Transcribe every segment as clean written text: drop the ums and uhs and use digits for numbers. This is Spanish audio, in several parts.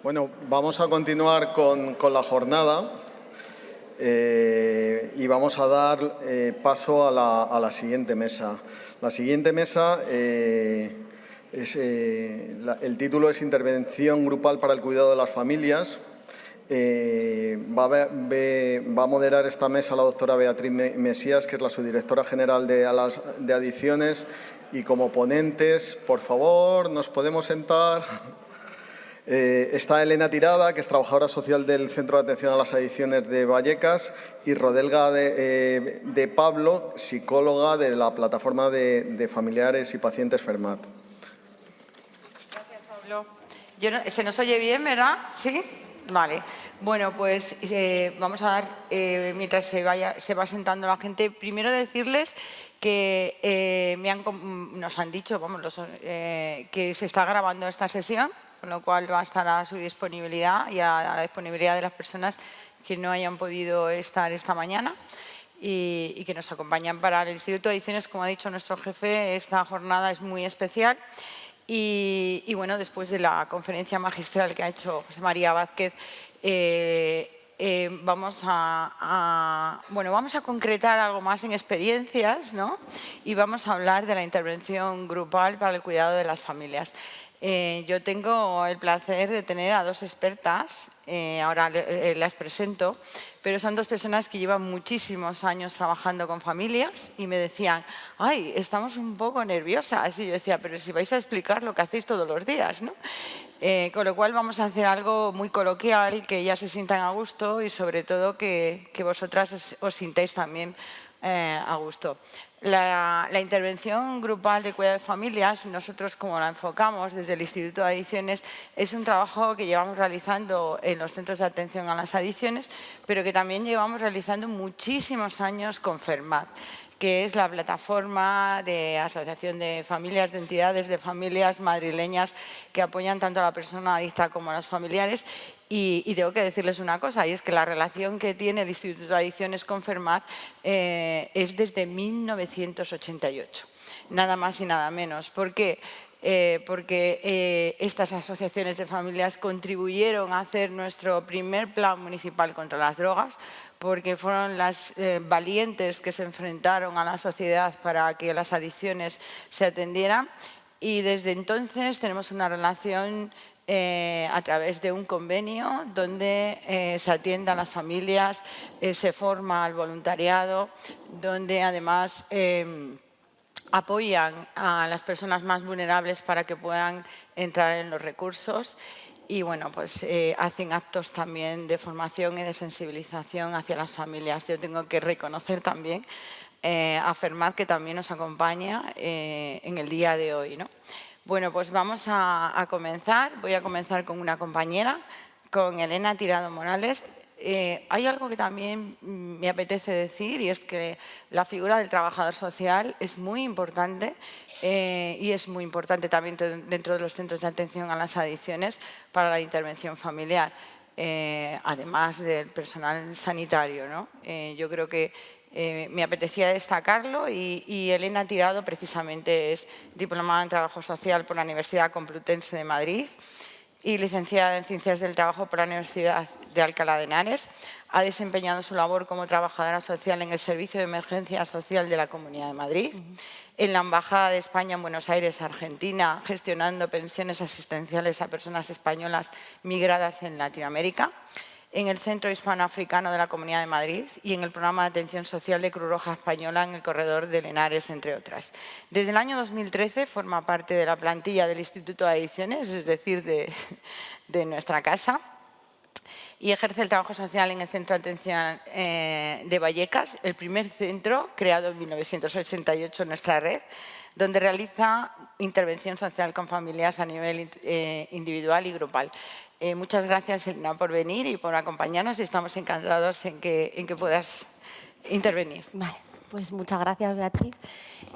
Bueno, vamos a continuar con la jornada y vamos a dar paso a la siguiente mesa. La siguiente mesa, el título es Intervención grupal para el cuidado de las familias. Va a moderar esta mesa la doctora Beatriz Mesías, que es la subdirectora general de Adicciones. Y como ponentes, por favor, nos podemos sentar. Está Elena Tirada, que es trabajadora social del Centro de Atención a las Adicciones de Vallecas, y Rodelga de Pablo, psicóloga de la Plataforma de Familiares y Pacientes FERMAT. Gracias, Pablo. ¿Se nos oye bien, verdad? ¿Sí? Vale. Bueno, pues vamos a dar, mientras se va sentando la gente, primero decirles que nos han dicho que se está grabando esta sesión, con lo cual va a estar a su disponibilidad y a la disponibilidad de las personas que no hayan podido estar esta mañana y que nos acompañan para el Instituto de Adicciones. Como ha dicho nuestro jefe, esta jornada es muy especial. Y bueno, después de la conferencia magistral que ha hecho José María Vázquez, vamos a concretar algo más en experiencias, ¿no? Y vamos a hablar de la intervención grupal para el cuidado de las familias. Yo tengo el placer de tener a dos expertas, ahora las presento, pero son dos personas que llevan muchísimos años trabajando con familias y me decían, ay, estamos un poco nerviosas. Y yo decía, pero si vais a explicar lo que hacéis todos los días, ¿no? Con lo cual vamos a hacer algo muy coloquial, que ellas se sientan a gusto y sobre todo que vosotras os sintáis también a gusto. La intervención grupal de cuidado de familias, nosotros como la enfocamos desde el Instituto de Adicciones, es un trabajo que llevamos realizando en los centros de atención a las adicciones, pero que también llevamos realizando muchísimos años con FERMAT, que es la plataforma de asociación de familias, de entidades de familias madrileñas que apoyan tanto a la persona adicta como a los familiares. Y tengo que decirles una cosa, y es que la relación que tiene el Instituto de Adicciones con FERMAT es desde 1988, nada más y nada menos. ¿Por qué? Porque estas asociaciones de familias contribuyeron a hacer nuestro primer plan municipal contra las drogas, porque fueron las valientes que se enfrentaron a la sociedad para que las adicciones se atendieran. Y desde entonces tenemos una relación a través de un convenio donde se atienden a las familias, se forma al voluntariado, donde además apoyan a las personas más vulnerables para que puedan entrar en los recursos y bueno, pues hacen actos también de formación y de sensibilización hacia las familias. Yo tengo que reconocer también a FERMAT, que también nos acompaña en el día de hoy, ¿no? Bueno, pues vamos a comenzar. Voy a comenzar con una compañera, con Elena Tirado Morales. Hay algo que también me apetece decir, y es que la figura del trabajador social es muy importante y es muy importante también dentro de los centros de atención a las adicciones para la intervención familiar, además del personal sanitario, ¿no? Yo creo que me apetecía destacarlo y Elena Tirado precisamente es diplomada en Trabajo Social por la Universidad Complutense de Madrid y licenciada en Ciencias del Trabajo por la Universidad de Alcalá de Henares. Ha desempeñado su labor como trabajadora social en el Servicio de Emergencia Social de la Comunidad de Madrid, en la Embajada de España en Buenos Aires, Argentina, gestionando pensiones asistenciales a personas españolas migradas en Latinoamérica, en el Centro Hispanoafricano de la Comunidad de Madrid y en el Programa de Atención Social de Cruz Roja Española en el Corredor de Henares, entre otras. Desde el año 2013 forma parte de la plantilla del Instituto de Adicciones, es decir, de nuestra casa, y ejerce el trabajo social en el Centro de Atención de Vallecas, el primer centro creado en 1988 en nuestra red, donde realiza intervención social con familias a nivel individual y grupal. Muchas gracias, Elena, por venir y por acompañarnos y estamos encantados en que puedas intervenir. Vale, pues muchas gracias, Beatriz.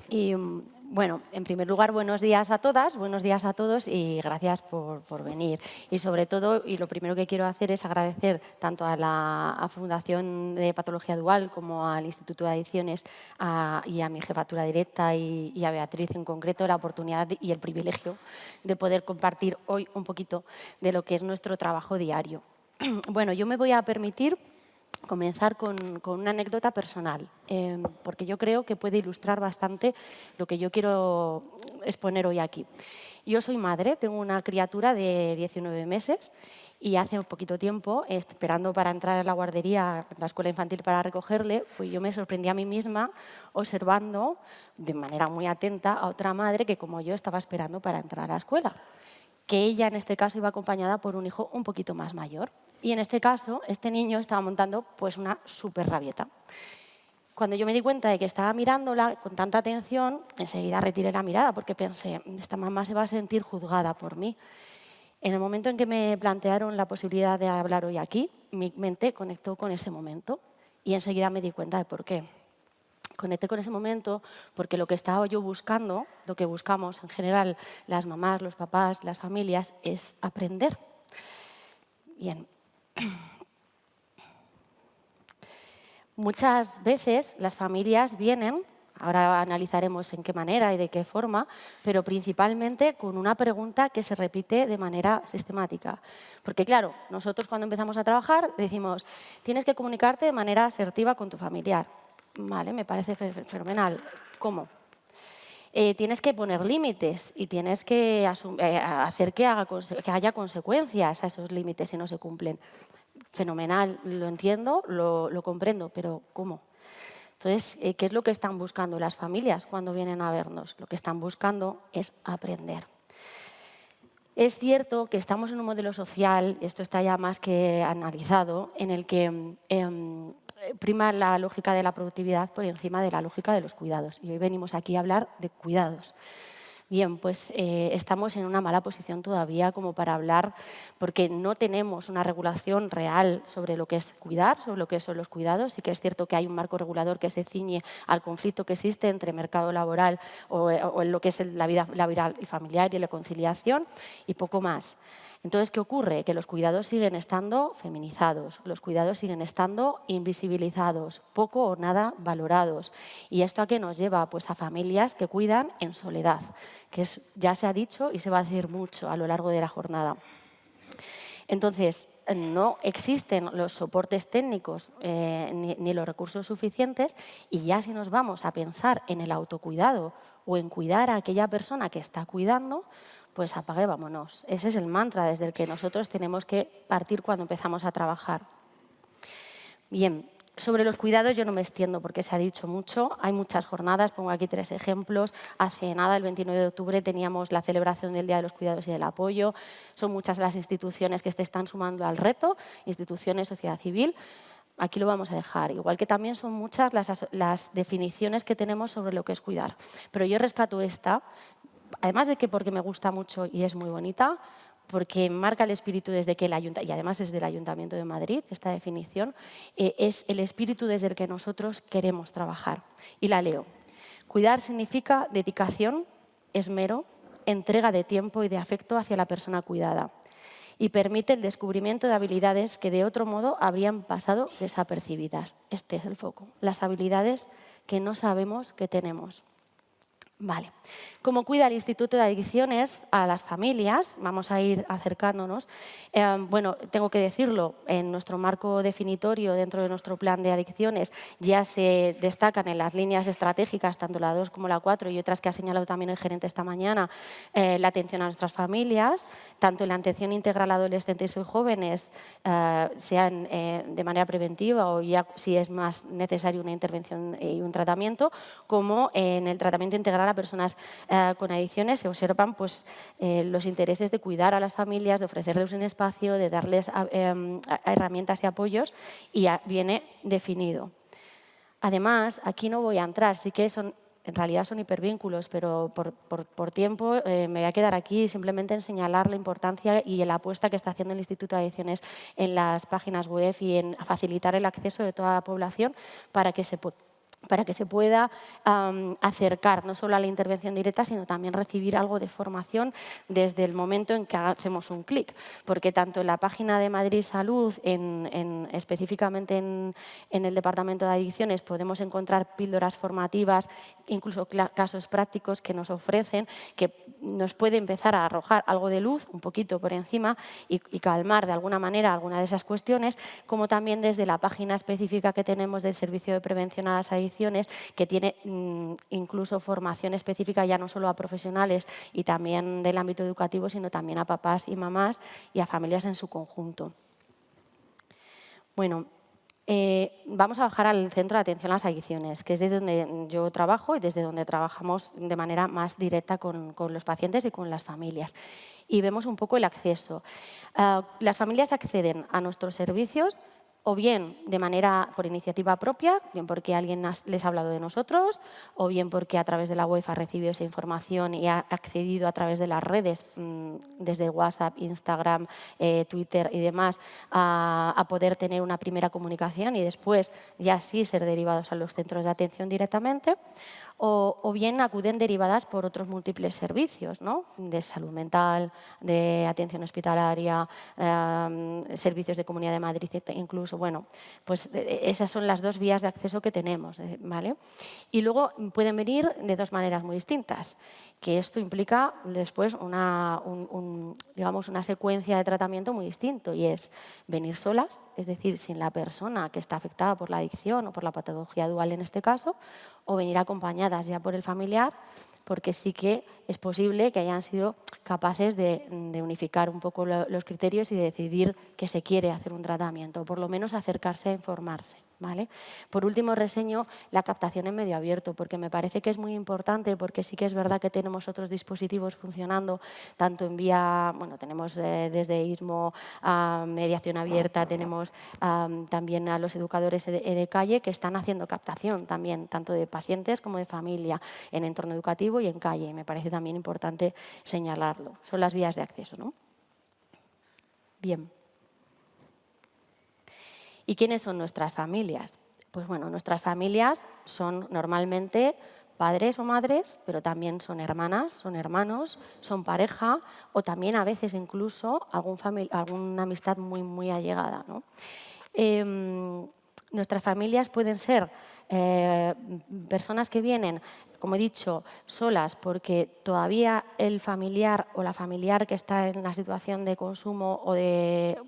Y Bueno, en primer lugar, buenos días a todas, buenos días a todos y gracias por venir. Y sobre todo, y lo primero que quiero hacer es agradecer tanto a la Fundación de Patología Dual como al Instituto de Adicciones y a mi jefatura directa y a Beatriz en concreto la oportunidad y el privilegio de poder compartir hoy un poquito de lo que es nuestro trabajo diario. Bueno, yo me voy a permitir comenzar con una anécdota personal, porque yo creo que puede ilustrar bastante lo que yo quiero exponer hoy aquí. Yo soy madre, tengo una criatura de 19 meses y hace un poquito tiempo, esperando para entrar a la guardería, en la escuela infantil para recogerle, pues yo me sorprendí a mí misma observando de manera muy atenta a otra madre que como yo estaba esperando para entrar a la escuela, que ella en este caso iba acompañada por un hijo un poquito más mayor. Y en este caso, este niño estaba montando pues una súper rabieta. Cuando yo me di cuenta de que estaba mirándola con tanta atención, enseguida retiré la mirada porque pensé, esta mamá se va a sentir juzgada por mí. En el momento en que me plantearon la posibilidad de hablar hoy aquí, mi mente conectó con ese momento y enseguida me di cuenta de por qué. Conecté con ese momento porque lo que estaba yo buscando, lo que buscamos en general las mamás, los papás, las familias, es aprender. Bien. Muchas veces las familias vienen, ahora analizaremos en qué manera y de qué forma, pero principalmente con una pregunta que se repite de manera sistemática. Porque claro, nosotros cuando empezamos a trabajar decimos, tienes que comunicarte de manera asertiva con tu familiar. Vale, me parece fenomenal. ¿Cómo? Tienes que poner límites y tienes que hacer que haya consecuencias a esos límites si no se cumplen. Fenomenal, lo entiendo, lo comprendo, pero ¿cómo? Entonces, ¿qué es lo que están buscando las familias cuando vienen a vernos? Lo que están buscando es aprender. Es cierto que estamos en un modelo social, esto está ya más que analizado, en el que prima la lógica de la productividad por encima de la lógica de los cuidados. Y hoy venimos aquí a hablar de cuidados. Bien, pues estamos en una mala posición todavía como para hablar, porque no tenemos una regulación real sobre lo que es cuidar, sobre lo que son los cuidados. Sí que es cierto que hay un marco regulador que se ciñe al conflicto que existe entre mercado laboral o en lo que es la vida laboral y familiar y la conciliación y poco más. Entonces, ¿qué ocurre? Que los cuidados siguen estando feminizados, los cuidados siguen estando invisibilizados, poco o nada valorados. ¿Y esto a qué nos lleva? Pues a familias que cuidan en soledad, que ya se ha dicho y se va a decir mucho a lo largo de la jornada. Entonces, no existen los soportes técnicos ni los recursos suficientes y ya si nos vamos a pensar en el autocuidado o en cuidar a aquella persona que está cuidando, pues apague, vámonos. Ese es el mantra desde el que nosotros tenemos que partir cuando empezamos a trabajar. Bien, sobre los cuidados yo no me extiendo porque se ha dicho mucho. Hay muchas jornadas, pongo aquí 3 ejemplos. Hace nada, el 29 de octubre, teníamos la celebración del Día de los Cuidados y del Apoyo. Son muchas las instituciones que se están sumando al reto, instituciones, sociedad civil. Aquí lo vamos a dejar, igual que también son muchas las definiciones que tenemos sobre lo que es cuidar. Pero yo rescato esta, además de que porque me gusta mucho y es muy bonita, porque marca el espíritu desde que y además es del Ayuntamiento de Madrid, esta definición, es el espíritu desde el que nosotros queremos trabajar. Y la leo. Cuidar significa dedicación, esmero, entrega de tiempo y de afecto hacia la persona cuidada y permite el descubrimiento de habilidades que de otro modo habrían pasado desapercibidas. Este es el foco, las habilidades que no sabemos que tenemos. Vale. ¿Cómo cuida el Instituto de Adicciones a las familias? Vamos a ir acercándonos. Bueno, tengo que decirlo, en nuestro marco definitorio, dentro de nuestro plan de adicciones, ya se destacan en las líneas estratégicas, tanto la 2 como la 4 y otras que ha señalado también el gerente esta mañana, la atención a nuestras familias, tanto en la atención integral a adolescentes y jóvenes, sean de manera preventiva o ya si es más necesario una intervención y un tratamiento, como en el tratamiento integral a personas con adicciones. Se observan pues, los intereses de cuidar a las familias, de ofrecerles un espacio, de darles herramientas y apoyos, y viene definido. Además, aquí no voy a entrar, sí que en realidad son hipervínculos, pero por tiempo me voy a quedar aquí simplemente en señalar la importancia y la apuesta que está haciendo el Instituto de Adicciones en las páginas web y en facilitar el acceso de toda la población para que se para que se pueda acercar no solo a la intervención directa, sino también recibir algo de formación desde el momento en que hacemos un clic. Porque tanto en la página de Madrid Salud, específicamente en el Departamento de Adicciones, podemos encontrar píldoras formativas, incluso casos prácticos que nos ofrecen, que nos puede empezar a arrojar algo de luz, un poquito por encima, y calmar de alguna manera alguna de esas cuestiones, como también desde la página específica que tenemos del Servicio de Prevención a las Adicciones, que tiene incluso formación específica ya no solo a profesionales y también del ámbito educativo, sino también a papás y mamás y a familias en su conjunto. Bueno, vamos a bajar al Centro de Atención a las Adicciones, que es desde donde yo trabajo y desde donde trabajamos de manera más directa con los pacientes y con las familias. Y vemos un poco el acceso. Las familias acceden a nuestros servicios o bien de manera por iniciativa propia, bien porque alguien les ha hablado de nosotros, o bien porque a través de la web ha recibido esa información y ha accedido a través de las redes, desde WhatsApp, Instagram, Twitter y demás, a poder tener una primera comunicación y después ya sí ser derivados a los centros de atención directamente. O bien acuden derivadas por otros múltiples servicios, ¿no? De salud mental, de atención hospitalaria, servicios de Comunidad de Madrid incluso. Bueno, pues esas son las dos vías de acceso que tenemos, ¿vale? Y luego pueden venir de dos maneras muy distintas, que esto implica después digamos una secuencia de tratamiento muy distinto, y es venir solas, es decir, sin la persona que está afectada por la adicción o por la patología dual en este caso, o venir acompañadas ya por el familiar, porque sí que es posible que hayan sido capaces de unificar un poco los criterios y de decidir que se quiere hacer un tratamiento, o por lo menos acercarse a informarse, ¿vale? Por último, reseño la captación en medio abierto, porque me parece que es muy importante, porque sí que es verdad que tenemos otros dispositivos funcionando, tanto en vía, bueno, tenemos desde ISMO a mediación abierta, tenemos también a los educadores de calle que están haciendo captación también, tanto de pacientes como de familia, en entorno educativo y en calle. Me parece también importante señalarlo. Son las vías de acceso, ¿no? Bien. ¿Y quiénes son nuestras familias? Pues bueno, nuestras familias son normalmente padres o madres, pero también son hermanas, son hermanos, son pareja o también a veces incluso alguna amistad muy, muy allegada, ¿no? Nuestras familias pueden ser personas que vienen, como he dicho, solas porque todavía el familiar o la familiar que está en la situación de consumo o de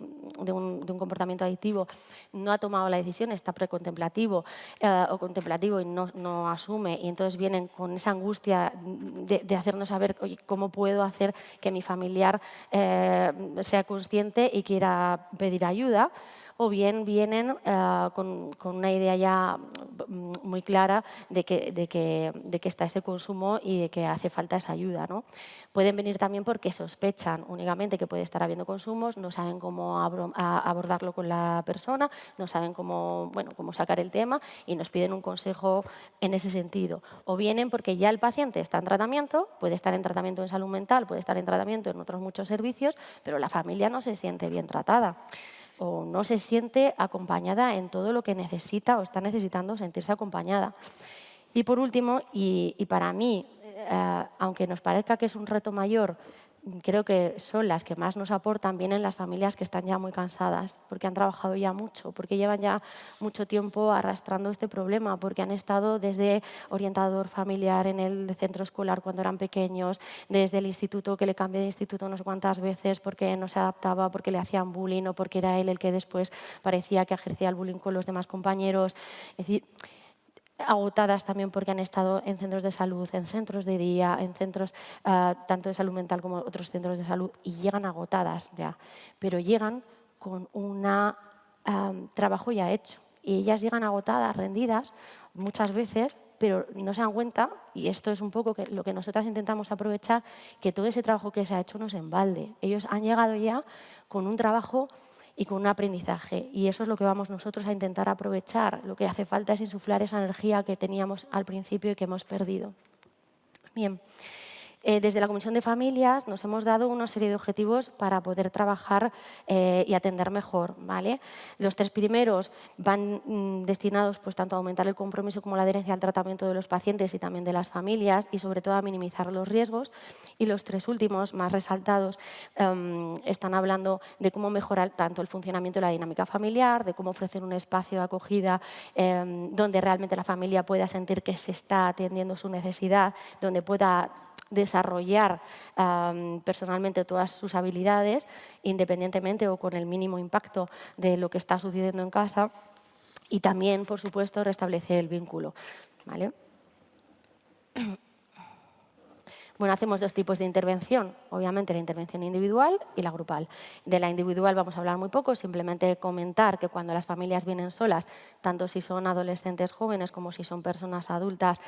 un comportamiento adictivo no ha tomado la decisión, está precontemplativo o contemplativo y no asume, y entonces vienen con esa angustia de hacernos saber, oye, ¿cómo puedo hacer que mi familiar sea consciente y quiera pedir ayuda? O bien vienen con una idea ya muy clara de que está ese consumo y de que hace falta esa ayuda, ¿no? Pueden venir también porque sospechan únicamente que puede estar habiendo consumos, no saben cómo abordarlo con la persona, no saben cómo sacar el tema y nos piden un consejo en ese sentido. O vienen porque ya el paciente está en tratamiento, puede estar en tratamiento en salud mental, puede estar en tratamiento en otros muchos servicios, pero la familia no se siente bien tratada, o no se siente acompañada en todo lo que necesita o está necesitando sentirse acompañada. Y por último, y para mí, aunque nos parezca que es un reto mayor, creo que son las que más nos aportan, vienen las familias que están ya muy cansadas, porque han trabajado ya mucho, porque llevan ya mucho tiempo arrastrando este problema, porque han estado desde orientador familiar en el centro escolar cuando eran pequeños, desde el instituto, que le cambié de instituto no sé cuántas veces porque no se adaptaba, porque le hacían bullying o porque era él el que después parecía que ejercía el bullying con los demás compañeros. Es decir, agotadas también porque han estado en centros de salud, en centros de día, en centros tanto de salud mental como otros centros de salud, y llegan agotadas ya, pero llegan con un trabajo ya hecho. Y ellas llegan agotadas, rendidas, muchas veces, pero no se dan cuenta, y esto es un poco lo que nosotras intentamos aprovechar, que todo ese trabajo que se ha hecho no es en balde. Ellos han llegado ya con un trabajo y con un aprendizaje, y eso es lo que vamos nosotros a intentar aprovechar. Lo que hace falta es insuflar esa energía que teníamos al principio y que hemos perdido. Bien, Desde la Comisión de Familias nos hemos dado una serie de objetivos para poder trabajar y atender mejor, ¿vale? Los 3 primeros van destinados pues, tanto a aumentar el compromiso como la adherencia al tratamiento de los pacientes y también de las familias y sobre todo a minimizar los riesgos. Y los 3 últimos, más resaltados, están hablando de cómo mejorar tanto el funcionamiento y la dinámica familiar, de cómo ofrecer un espacio de acogida donde realmente la familia pueda sentir que se está atendiendo su necesidad, donde pueda desarrollar personalmente todas sus habilidades, independientemente o con el mínimo impacto de lo que está sucediendo en casa, y también, por supuesto, restablecer el vínculo, ¿vale? Bueno, hacemos 2 tipos de intervención, obviamente la intervención individual y la grupal. De la individual vamos a hablar muy poco, simplemente comentar que cuando las familias vienen solas, tanto si son adolescentes jóvenes como si son personas adultas,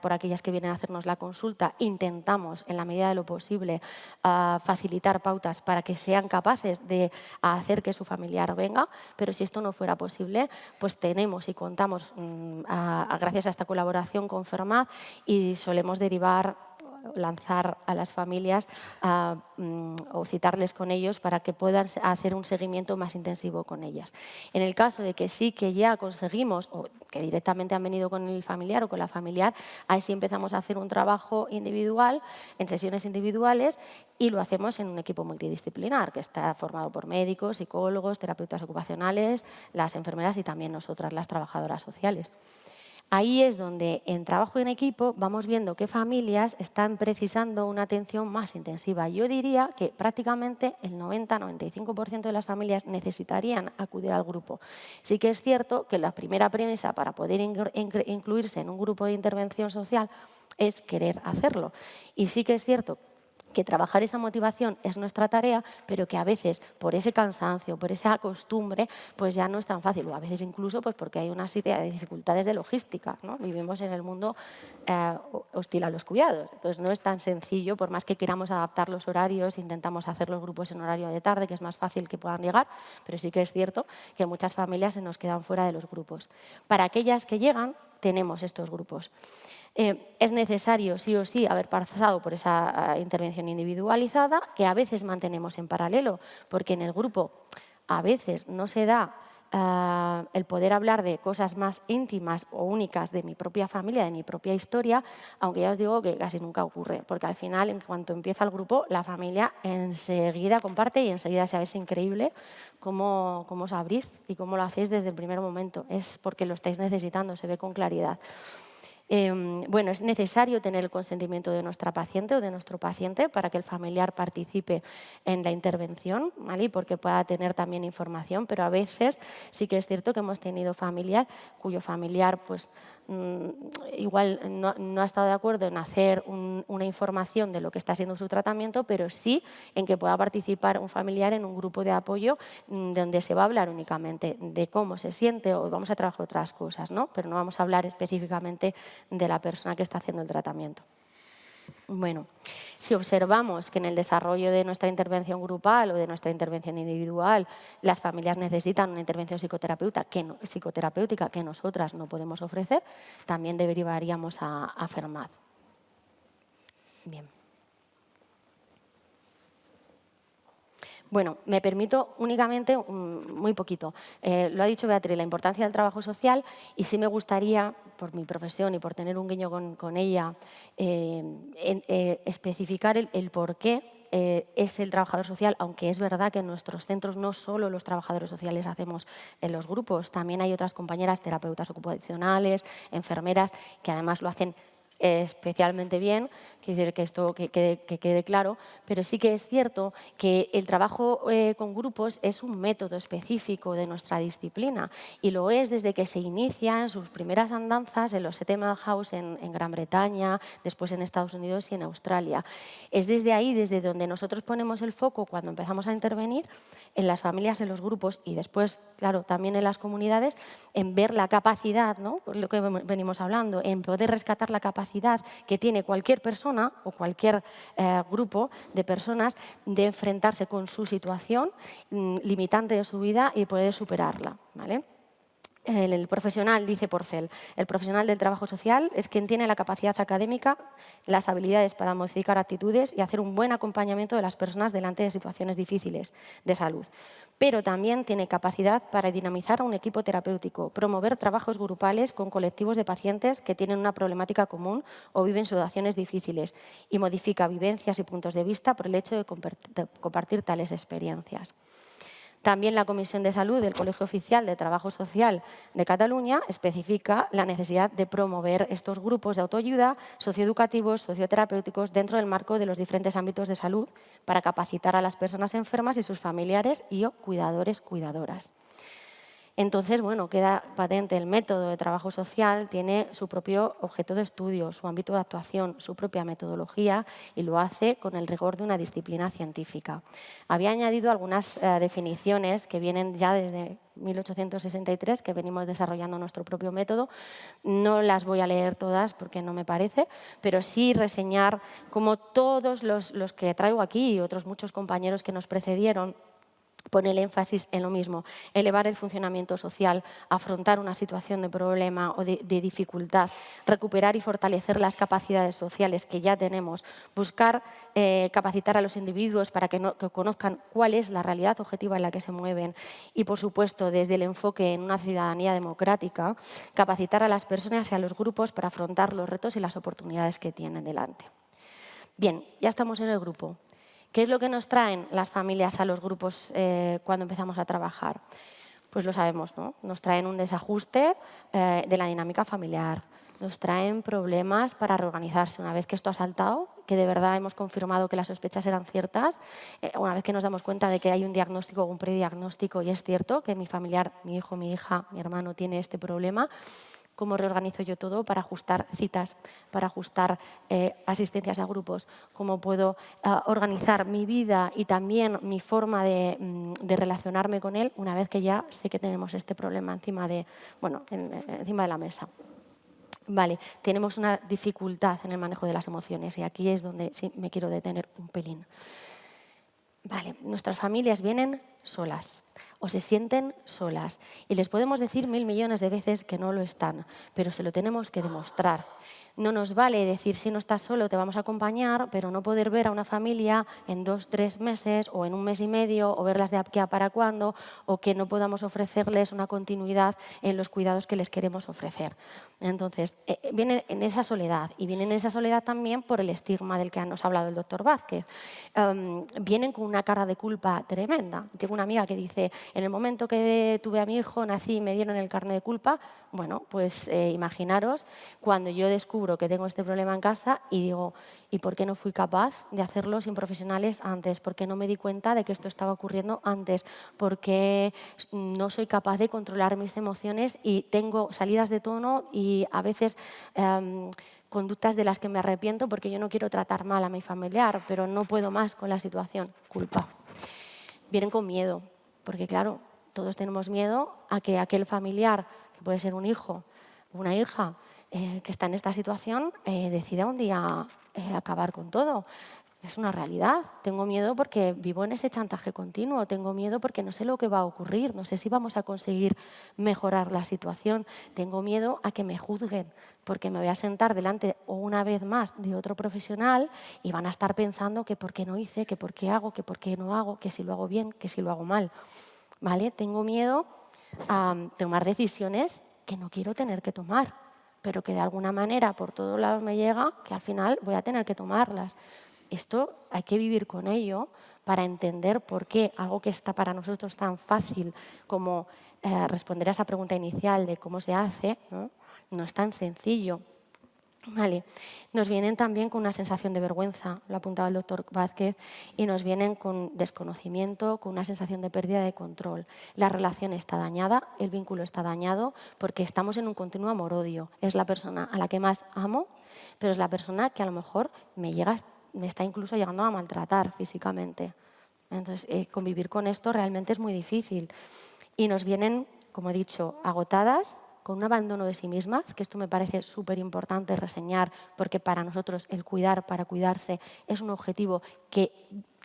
por aquellas que vienen a hacernos la consulta, intentamos, en la medida de lo posible, facilitar pautas para que sean capaces de hacer que su familiar venga, pero si esto no fuera posible, pues tenemos y contamos, gracias a esta colaboración con Fermat, y solemos lanzar a las familias o citarles con ellos para que puedan hacer un seguimiento más intensivo con ellas. En el caso de que sí que ya conseguimos o que directamente han venido con el familiar o con la familiar, ahí sí empezamos a hacer un trabajo individual, en sesiones individuales, y lo hacemos en un equipo multidisciplinar que está formado por médicos, psicólogos, terapeutas ocupacionales, las enfermeras y también nosotras, las trabajadoras sociales. Ahí es donde, en trabajo en equipo, vamos viendo qué familias están precisando una atención más intensiva. Yo diría que prácticamente el 90-95% de las familias necesitarían acudir al grupo. Sí que es cierto que la primera premisa para poder incluirse en un grupo de intervención social es querer hacerlo. Y sí que es cierto que trabajar esa motivación es nuestra tarea, pero que a veces por ese cansancio, por esa costumbre, pues ya no es tan fácil, o a veces incluso pues porque hay una serie de dificultades de logística, ¿no? Vivimos en el mundo hostil a los cuidados, entonces no es tan sencillo, por más que queramos adaptar los horarios, intentamos hacer los grupos en horario de tarde, que es más fácil que puedan llegar, pero sí que es cierto que muchas familias se nos quedan fuera de los grupos. Para aquellas que llegan, tenemos estos grupos. Es necesario, sí o sí, haber pasado por esa intervención individualizada, que a veces mantenemos en paralelo, porque en el grupo a veces no se da el poder hablar de cosas más íntimas o únicas de mi propia familia, de mi propia historia, aunque ya os digo que casi nunca ocurre, porque al final, en cuanto empieza el grupo, la familia enseguida comparte y enseguida se ve increíble cómo os abrís y cómo lo hacéis desde el primer momento. Es porque lo estáis necesitando, se ve con claridad. Bueno, es necesario tener el consentimiento de nuestra paciente o de nuestro paciente para que el familiar participe en la intervención, ¿vale? Y porque pueda tener también información, pero a veces sí que es cierto que hemos tenido familias cuyo familiar pues, igual no ha estado de acuerdo en hacer una información de lo que está siendo su tratamiento, pero sí en que pueda participar un familiar en un grupo de apoyo donde se va a hablar únicamente de cómo se siente o vamos a trabajar otras cosas, ¿no? Pero no vamos a hablar específicamente de la persona que está haciendo el tratamiento. Bueno, si observamos que en el desarrollo de nuestra intervención grupal o de nuestra intervención individual las familias necesitan una intervención psicoterapéutica que nosotras no podemos ofrecer, también derivaríamos a Fermat. Bien. Bueno, me permito únicamente muy poquito. Lo ha dicho Beatriz, la importancia del trabajo social, y sí me gustaría, por mi profesión y por tener un guiño con ella, especificar el por qué es el trabajador social, aunque es verdad que en nuestros centros no solo los trabajadores sociales hacemos en los grupos, también hay otras compañeras terapeutas ocupacionales, enfermeras, que además lo hacen especialmente bien, quiero decir que esto que quede claro, pero sí que es cierto que el trabajo con grupos es un método específico de nuestra disciplina y lo es desde que se inicia en sus primeras andanzas en los Settlement House en Gran Bretaña, después en Estados Unidos y en Australia. Es desde ahí, desde donde nosotros ponemos el foco cuando empezamos a intervenir en las familias, en los grupos y después, claro, también en las comunidades, en ver la capacidad, ¿no? Por lo que venimos hablando, en poder rescatar la capacidad que tiene cualquier persona o cualquier grupo de personas de enfrentarse con su situación limitante de su vida y poder superarla, ¿vale? El profesional, dice Porcel, el profesional del trabajo social es quien tiene la capacidad académica, las habilidades para modificar actitudes y hacer un buen acompañamiento de las personas delante de situaciones difíciles de salud. Pero también tiene capacidad para dinamizar a un equipo terapéutico, promover trabajos grupales con colectivos de pacientes que tienen una problemática común o viven situaciones difíciles y modifica vivencias y puntos de vista por el hecho de compartir tales experiencias. También la Comisión de Salud del Colegio Oficial de Trabajo Social de Cataluña especifica la necesidad de promover estos grupos de autoayuda socioeducativos, socioterapéuticos dentro del marco de los diferentes ámbitos de salud para capacitar a las personas enfermas y sus familiares y o cuidadores, cuidadoras. Entonces, bueno, queda patente, el método de trabajo social tiene su propio objeto de estudio, su ámbito de actuación, su propia metodología y lo hace con el rigor de una disciplina científica. Había añadido algunas definiciones que vienen ya desde 1863, que venimos desarrollando nuestro propio método. No las voy a leer todas porque no me parece, pero sí reseñar cómo todos los que traigo aquí y otros muchos compañeros que nos precedieron pone el énfasis en lo mismo, elevar el funcionamiento social, afrontar una situación de problema o de dificultad, recuperar y fortalecer las capacidades sociales que ya tenemos, buscar capacitar a los individuos para que conozcan cuál es la realidad objetiva en la que se mueven y, por supuesto, desde el enfoque en una ciudadanía democrática, capacitar a las personas y a los grupos para afrontar los retos y las oportunidades que tienen delante. Bien, ya estamos en el grupo. ¿Qué es lo que nos traen las familias a los grupos cuando empezamos a trabajar? Pues lo sabemos, ¿no? Nos traen un desajuste de la dinámica familiar, nos traen problemas para reorganizarse. Una vez que esto ha saltado, que de verdad hemos confirmado que las sospechas eran ciertas, una vez que nos damos cuenta de que hay un diagnóstico o un prediagnóstico y es cierto que mi familiar, mi hijo, mi hija, mi hermano tiene este problema, ¿cómo reorganizo yo todo para ajustar citas, para ajustar asistencias a grupos? ¿Cómo puedo organizar mi vida y también mi forma de relacionarme con él una vez que ya sé que tenemos este problema encima de la mesa? Vale, tenemos una dificultad en el manejo de las emociones y aquí es donde sí me quiero detener un pelín. Vale, nuestras familias vienen solas o se sienten solas y les podemos decir 1000 millones de veces que no lo están, pero se lo tenemos que demostrar. No nos vale decir si no estás solo te vamos a acompañar, pero no poder ver a una familia en 2, 3 meses o en un mes y medio o verlas de aquí a para cuándo o que no podamos ofrecerles una continuidad en los cuidados que les queremos ofrecer. Entonces, viene en esa soledad y viene en esa soledad también por el estigma del que nos ha hablado el doctor Vázquez. Vienen con una carga de culpa tremenda. Tengo una amiga que dice, en el momento que tuve a mi hijo, nací y me dieron el carné de culpa. Bueno, pues imaginaros cuando yo descubro que tengo este problema en casa y digo, ¿y por qué no fui capaz de hacerlo sin profesionales antes? ¿Por qué no me di cuenta de que esto estaba ocurriendo antes? ¿Por qué no soy capaz de controlar mis emociones y tengo salidas de tono y a veces conductas de las que me arrepiento porque yo no quiero tratar mal a mi familiar, pero no puedo más con la situación? Culpa. Vienen con miedo, porque claro, todos tenemos miedo a que aquel familiar, que puede ser un hijo, una hija, que está en esta situación, decida un día acabar con todo. Es una realidad. Tengo miedo porque vivo en ese chantaje continuo, tengo miedo porque no sé lo que va a ocurrir, no sé si vamos a conseguir mejorar la situación, tengo miedo a que me juzguen porque me voy a sentar delante o una vez más de otro profesional y van a estar pensando que por qué no hice, que por qué hago, que por qué no hago, que si lo hago bien, que si lo hago mal. ¿Vale? Tengo miedo a tomar decisiones que no quiero tener que tomar, pero que de alguna manera por todos lados me llega que al final voy a tener que tomarlas. Esto hay que vivir con ello para entender por qué algo que está para nosotros tan fácil como responder a esa pregunta inicial de cómo se hace, no es tan sencillo. Vale. Nos vienen también con una sensación de vergüenza, lo apuntaba el doctor Vázquez, y nos vienen con desconocimiento, con una sensación de pérdida de control. La relación está dañada, el vínculo está dañado, porque estamos en un continuo amor-odio. Es la persona a la que más amo, pero es la persona que a lo mejor me está incluso llegando a maltratar físicamente. Entonces, convivir con esto realmente es muy difícil. Y nos vienen, como he dicho, agotadas, con un abandono de sí mismas, que esto me parece súper importante reseñar, porque para nosotros el cuidar para cuidarse es un objetivo que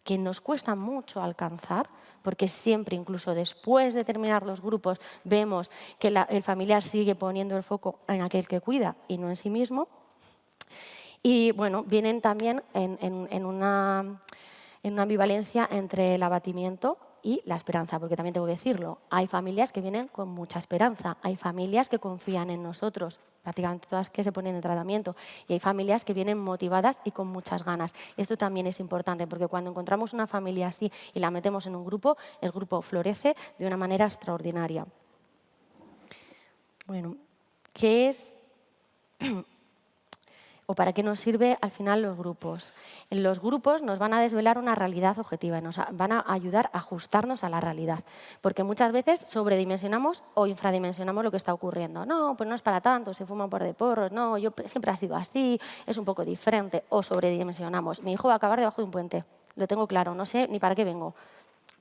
que nos cuesta mucho alcanzar, porque siempre, incluso después de terminar los grupos, vemos que el familiar sigue poniendo el foco en aquel que cuida y no en sí mismo. Y bueno, vienen también en una ambivalencia entre el abatimiento y la esperanza, porque también tengo que decirlo, hay familias que vienen con mucha esperanza, hay familias que confían en nosotros, prácticamente todas que se ponen en tratamiento, y hay familias que vienen motivadas y con muchas ganas. Esto también es importante, porque cuando encontramos una familia así y la metemos en un grupo, el grupo florece de una manera extraordinaria. Bueno, ¿qué es o para qué nos sirve al final los grupos? En los grupos nos van a desvelar una realidad objetiva, nos van a ayudar a ajustarnos a la realidad, porque muchas veces sobredimensionamos o infradimensionamos lo que está ocurriendo. No, pues no es para tanto, se fuma un par de porros, no, yo siempre ha sido así, es un poco diferente, o sobredimensionamos. Mi hijo va a acabar debajo de un puente, lo tengo claro, no sé ni para qué vengo.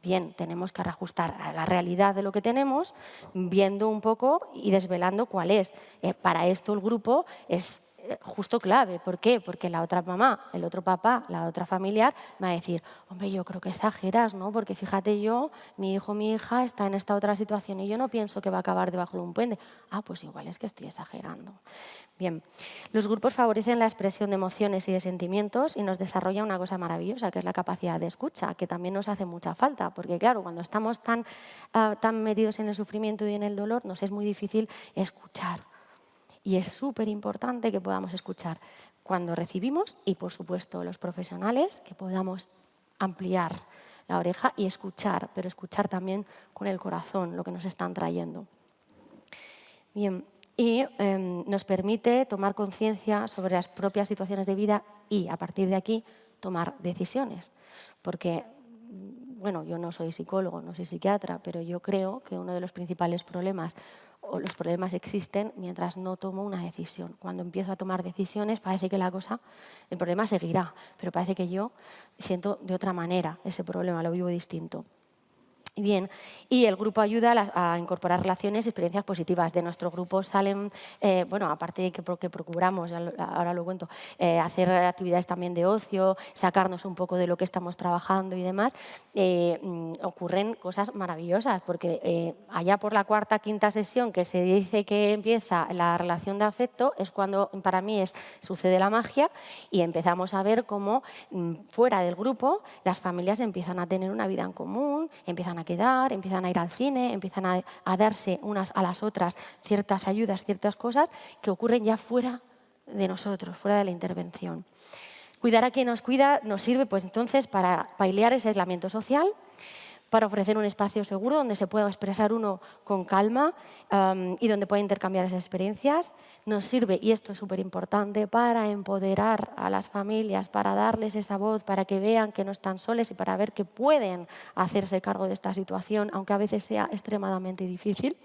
Bien, tenemos que reajustar a la realidad de lo que tenemos, viendo un poco y desvelando cuál es. Para esto el grupo es justo clave. ¿Por qué? Porque la otra mamá, el otro papá, la otra familiar me va a decir, hombre, yo creo que exageras, ¿no? Porque fíjate yo, mi hijo, mi hija está en esta otra situación y yo no pienso que va a acabar debajo de un puente. Ah, pues igual es que estoy exagerando. Bien, los grupos favorecen la expresión de emociones y de sentimientos y nos desarrolla una cosa maravillosa, que es la capacidad de escucha, que también nos hace mucha falta, porque claro, cuando estamos tan metidos en el sufrimiento y en el dolor, nos es muy difícil escuchar. Y es súper importante que podamos escuchar cuando recibimos y, por supuesto, los profesionales, que podamos ampliar la oreja y escuchar, pero escuchar también con el corazón lo que nos están trayendo. Bien, y nos permite tomar conciencia sobre las propias situaciones de vida y, a partir de aquí, tomar decisiones. Porque, bueno, yo no soy psicólogo, no soy psiquiatra, pero yo creo que uno de los principales problemas o los problemas existen mientras no tomo una decisión. Cuando empiezo a tomar decisiones parece que el problema seguirá, pero parece que yo siento de otra manera ese problema, lo vivo distinto. Bien, y el grupo ayuda a incorporar relaciones y experiencias positivas. De nuestro grupo salen, bueno, aparte de que procuramos, ahora lo cuento, hacer actividades también de ocio, sacarnos un poco de lo que estamos trabajando y demás, ocurren cosas maravillosas, porque allá por la cuarta, quinta sesión que se dice que empieza la relación de afecto, es cuando para mí sucede la magia y empezamos a ver cómo fuera del grupo las familias empiezan a tener una vida en común, empiezan a quedar, empiezan a ir al cine, empiezan a darse unas a las otras ciertas ayudas, ciertas cosas que ocurren ya fuera de nosotros, fuera de la intervención. Cuidar a quien nos cuida nos sirve pues entonces para paliar ese aislamiento social, para ofrecer un espacio seguro donde se pueda expresar uno con calma y donde pueda intercambiar esas experiencias. Nos sirve, y esto es súper importante, para empoderar a las familias, para darles esa voz, para que vean que no están soles y para ver que pueden hacerse cargo de esta situación, aunque a veces sea extremadamente difícil.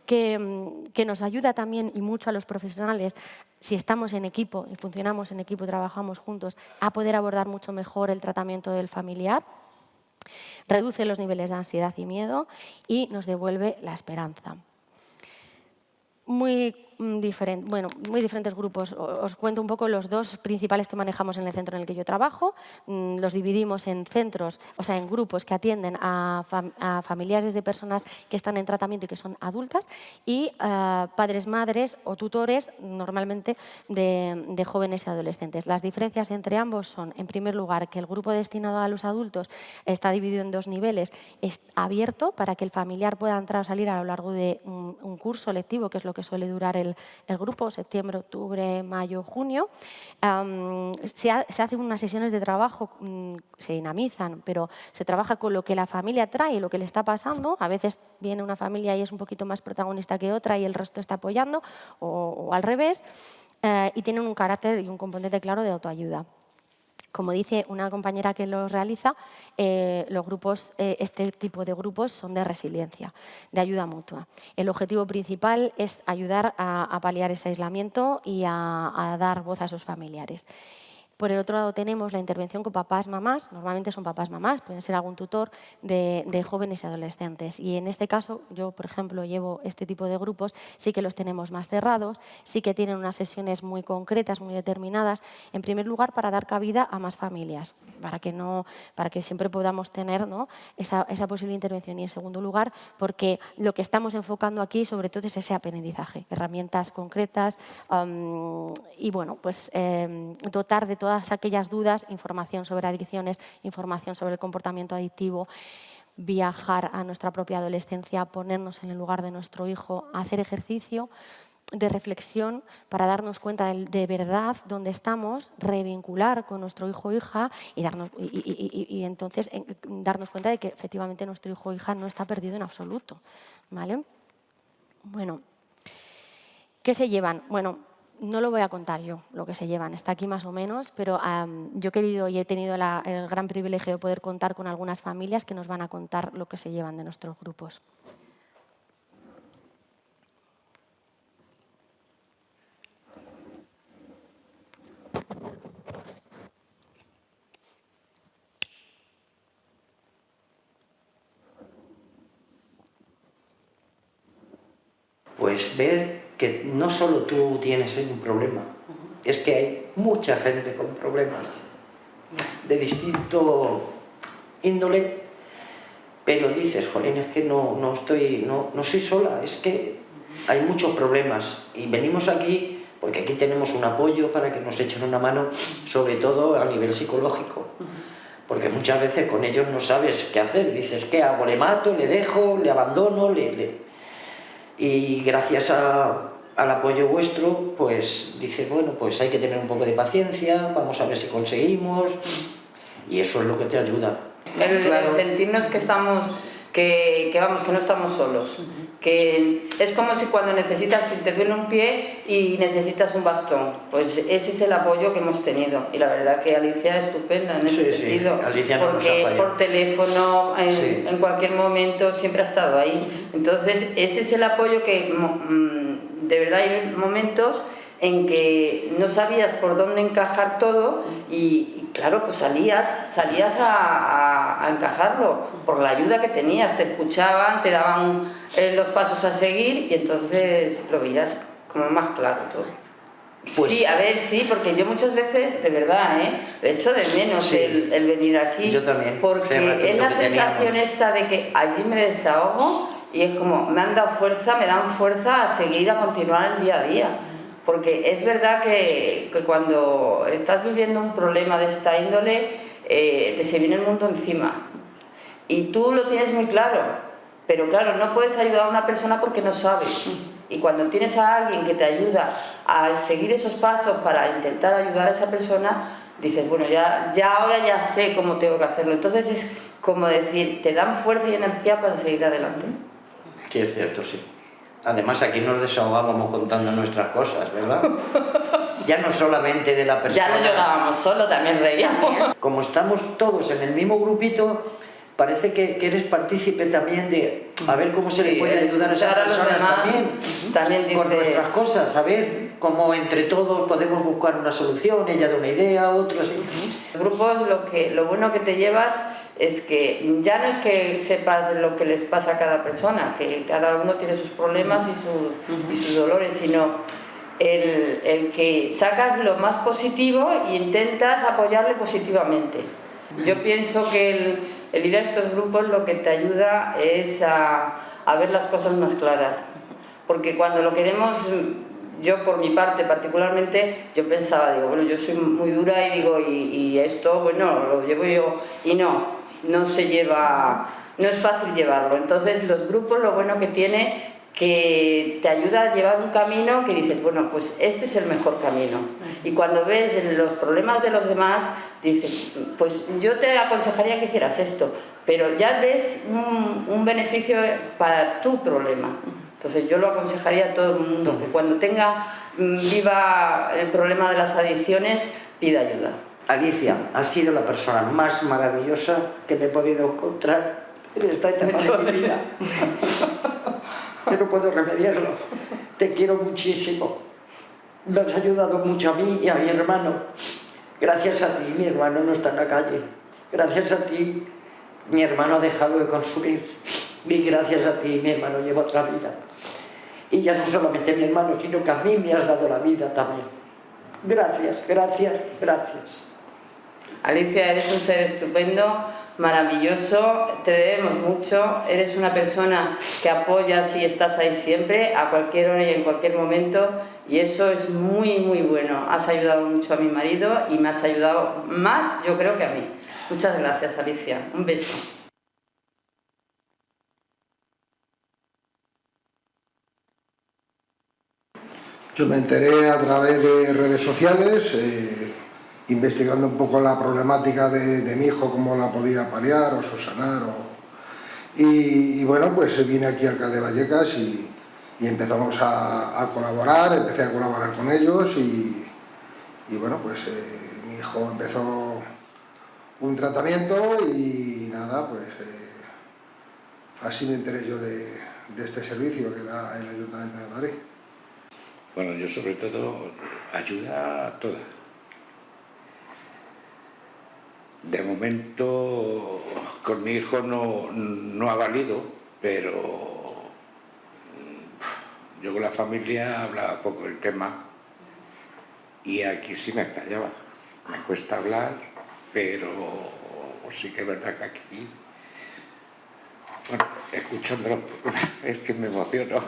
Que nos ayuda también y mucho a los profesionales, si estamos en equipo y funcionamos en equipo, trabajamos juntos, a poder abordar mucho mejor el tratamiento del familiar. Reduce los niveles de ansiedad y miedo y nos devuelve la esperanza. Muy diferentes grupos. Os cuento un poco los dos principales que manejamos en el centro en el que yo trabajo. Los dividimos en centros, o sea, en grupos que atienden a familiares de personas que están en tratamiento y que son adultas y padres, madres o tutores, normalmente de jóvenes y adolescentes. Las diferencias entre ambos son, en primer lugar, que el grupo destinado a los adultos está dividido en 2 niveles. Es abierto para que el familiar pueda entrar o salir a lo largo de un curso lectivo, que es lo que suele durar el grupo, septiembre, octubre, mayo, junio. Se hacen unas sesiones de trabajo, se dinamizan, pero se trabaja con lo que la familia trae, lo que le está pasando. A veces viene una familia y es un poquito más protagonista que otra y el resto está apoyando, o al revés, y tienen un carácter y un componente claro de autoayuda. Como dice una compañera que los realiza, los grupos, este tipo de grupos son de resiliencia, de ayuda mutua. El objetivo principal es ayudar a paliar ese aislamiento y a dar voz a esos familiares. Por el otro lado tenemos la intervención con papás, mamás, normalmente son papás, mamás, pueden ser algún tutor de jóvenes y adolescentes. Y en este caso, yo por ejemplo llevo este tipo de grupos, sí que los tenemos más cerrados, sí que tienen unas sesiones muy concretas, muy determinadas, en primer lugar para dar cabida a más familias, para que siempre podamos tener, ¿no?, esa posible intervención. Y en segundo lugar, porque lo que estamos enfocando aquí sobre todo es ese aprendizaje, herramientas concretas y bueno, pues dotar de todas aquellas dudas, información sobre adicciones, información sobre el comportamiento adictivo, viajar a nuestra propia adolescencia, ponernos en el lugar de nuestro hijo, hacer ejercicio de reflexión para darnos cuenta de verdad dónde estamos, revincular con nuestro hijo o hija y entonces darnos cuenta de que efectivamente nuestro hijo o hija no está perdido en absoluto, ¿vale? Bueno, ¿qué se llevan? Bueno, no lo voy a contar yo, lo que se llevan, está aquí más o menos, pero yo he querido y he tenido el gran privilegio de poder contar con algunas familias que nos van a contar lo que se llevan de nuestros grupos. Pues ver que no solo tú tienes un problema, es que hay mucha gente con problemas de distinto índole, pero dices, jolín, es que no soy sola, es que hay muchos problemas y venimos aquí porque aquí tenemos un apoyo para que nos echen una mano, sobre todo a nivel psicológico, porque muchas veces con ellos no sabes qué hacer, dices, ¿qué hago? ¿Le mato? ¿Le dejo? ¿Le abandono? Y gracias al apoyo vuestro, pues dices, bueno, pues hay que tener un poco de paciencia, vamos a ver si conseguimos, y eso es lo que te ayuda. El sentirnos que estamos, que no estamos solos, que es como si cuando te duele un pie y necesitas un bastón, pues ese es el apoyo que hemos tenido, y la verdad que Alicia es estupenda en ese sentido, Alicia no porque nos ha por teléfono, en cualquier momento siempre ha estado ahí, entonces ese es el apoyo que de verdad hay momentos en que no sabías por dónde encajar todo y claro, pues salías a encajarlo por la ayuda que tenías, te escuchaban, te daban los pasos a seguir y entonces lo veías como más claro todo. Pues, sí, a ver, sí, porque yo muchas veces, de verdad, he hecho de menos el venir aquí. Yo también. Porque es la sensación esta de que allí me desahogo y es como, me dan fuerza a seguir, a continuar el día a día. Porque es verdad que cuando estás viviendo un problema de esta índole, te se viene el mundo encima. Y tú lo tienes muy claro, pero claro, no puedes ayudar a una persona porque no sabes. Y cuando tienes a alguien que te ayuda a seguir esos pasos para intentar ayudar a esa persona, dices, bueno, ya ahora ya sé cómo tengo que hacerlo. Entonces es como decir, te dan fuerza y energía para seguir adelante. Que es cierto, sí. Además aquí nos desahogábamos contando nuestras cosas, ¿verdad? Ya no solamente de la persona... Ya no llorábamos solo, también reíamos. Como estamos todos en el mismo grupito, parece que eres partícipe también de a ver cómo se le puede ayudar a esas personas también dice... con nuestras cosas, a ver cómo entre todos podemos buscar una solución, ella da una idea, otro así. Los grupos, lo bueno que te llevas es que ya no es que sepas lo que les pasa a cada persona, que cada uno tiene sus problemas y sus dolores, sino el que sacas lo más positivo e intentas apoyarle positivamente. Yo pienso que el ir a estos grupos lo que te ayuda es a ver las cosas más claras, porque cuando lo queremos, yo por mi parte particularmente, yo pensaba, digo, bueno, yo soy muy dura y digo, y esto, bueno, lo llevo yo, y no se lleva, no es fácil llevarlo. Entonces los grupos lo bueno que tiene que te ayuda a llevar un camino que dices, bueno, pues este es el mejor camino. Y cuando ves los problemas de los demás, dices, pues yo te aconsejaría que hicieras esto, pero ya ves un beneficio para tu problema. Entonces yo lo aconsejaría a todo el mundo, que cuando viva el problema de las adicciones, pida ayuda. Alicia ha sido la persona más maravillosa que me he podido encontrar en esta etapa de mi vida. Que no puedo remediarlo. Te quiero muchísimo. Me has ayudado mucho a mí y a mi hermano. Gracias a ti mi hermano no está en la calle. Gracias a ti mi hermano ha dejado de consumir. Y gracias a ti mi hermano lleva otra vida. Y ya no solamente mi hermano, sino que a mí me has dado la vida también. Gracias, gracias, gracias. Alicia, eres un ser estupendo, maravilloso, te debemos mucho, eres una persona que apoyas y estás ahí siempre, a cualquier hora y en cualquier momento, y eso es muy, muy bueno. Has ayudado mucho a mi marido y me has ayudado más, yo creo, que a mí. Muchas gracias, Alicia. Un beso. Yo me enteré a través de redes sociales, investigando un poco la problemática de mi hijo, cómo la podía paliar o subsanar. Y bueno, pues vine aquí al CAD de Vallecas y empezamos a colaborar, empecé a colaborar con ellos y bueno, pues mi hijo empezó un tratamiento y nada, pues así me enteré yo de este servicio que da el Ayuntamiento de Madrid. Bueno, yo sobre todo ayuda toda. De momento con mi hijo no ha valido, pero yo con la familia hablaba poco del tema y aquí sí me explayaba. Me cuesta hablar, pero sí que es verdad que aquí, bueno, escuchándolo, es que me emociono.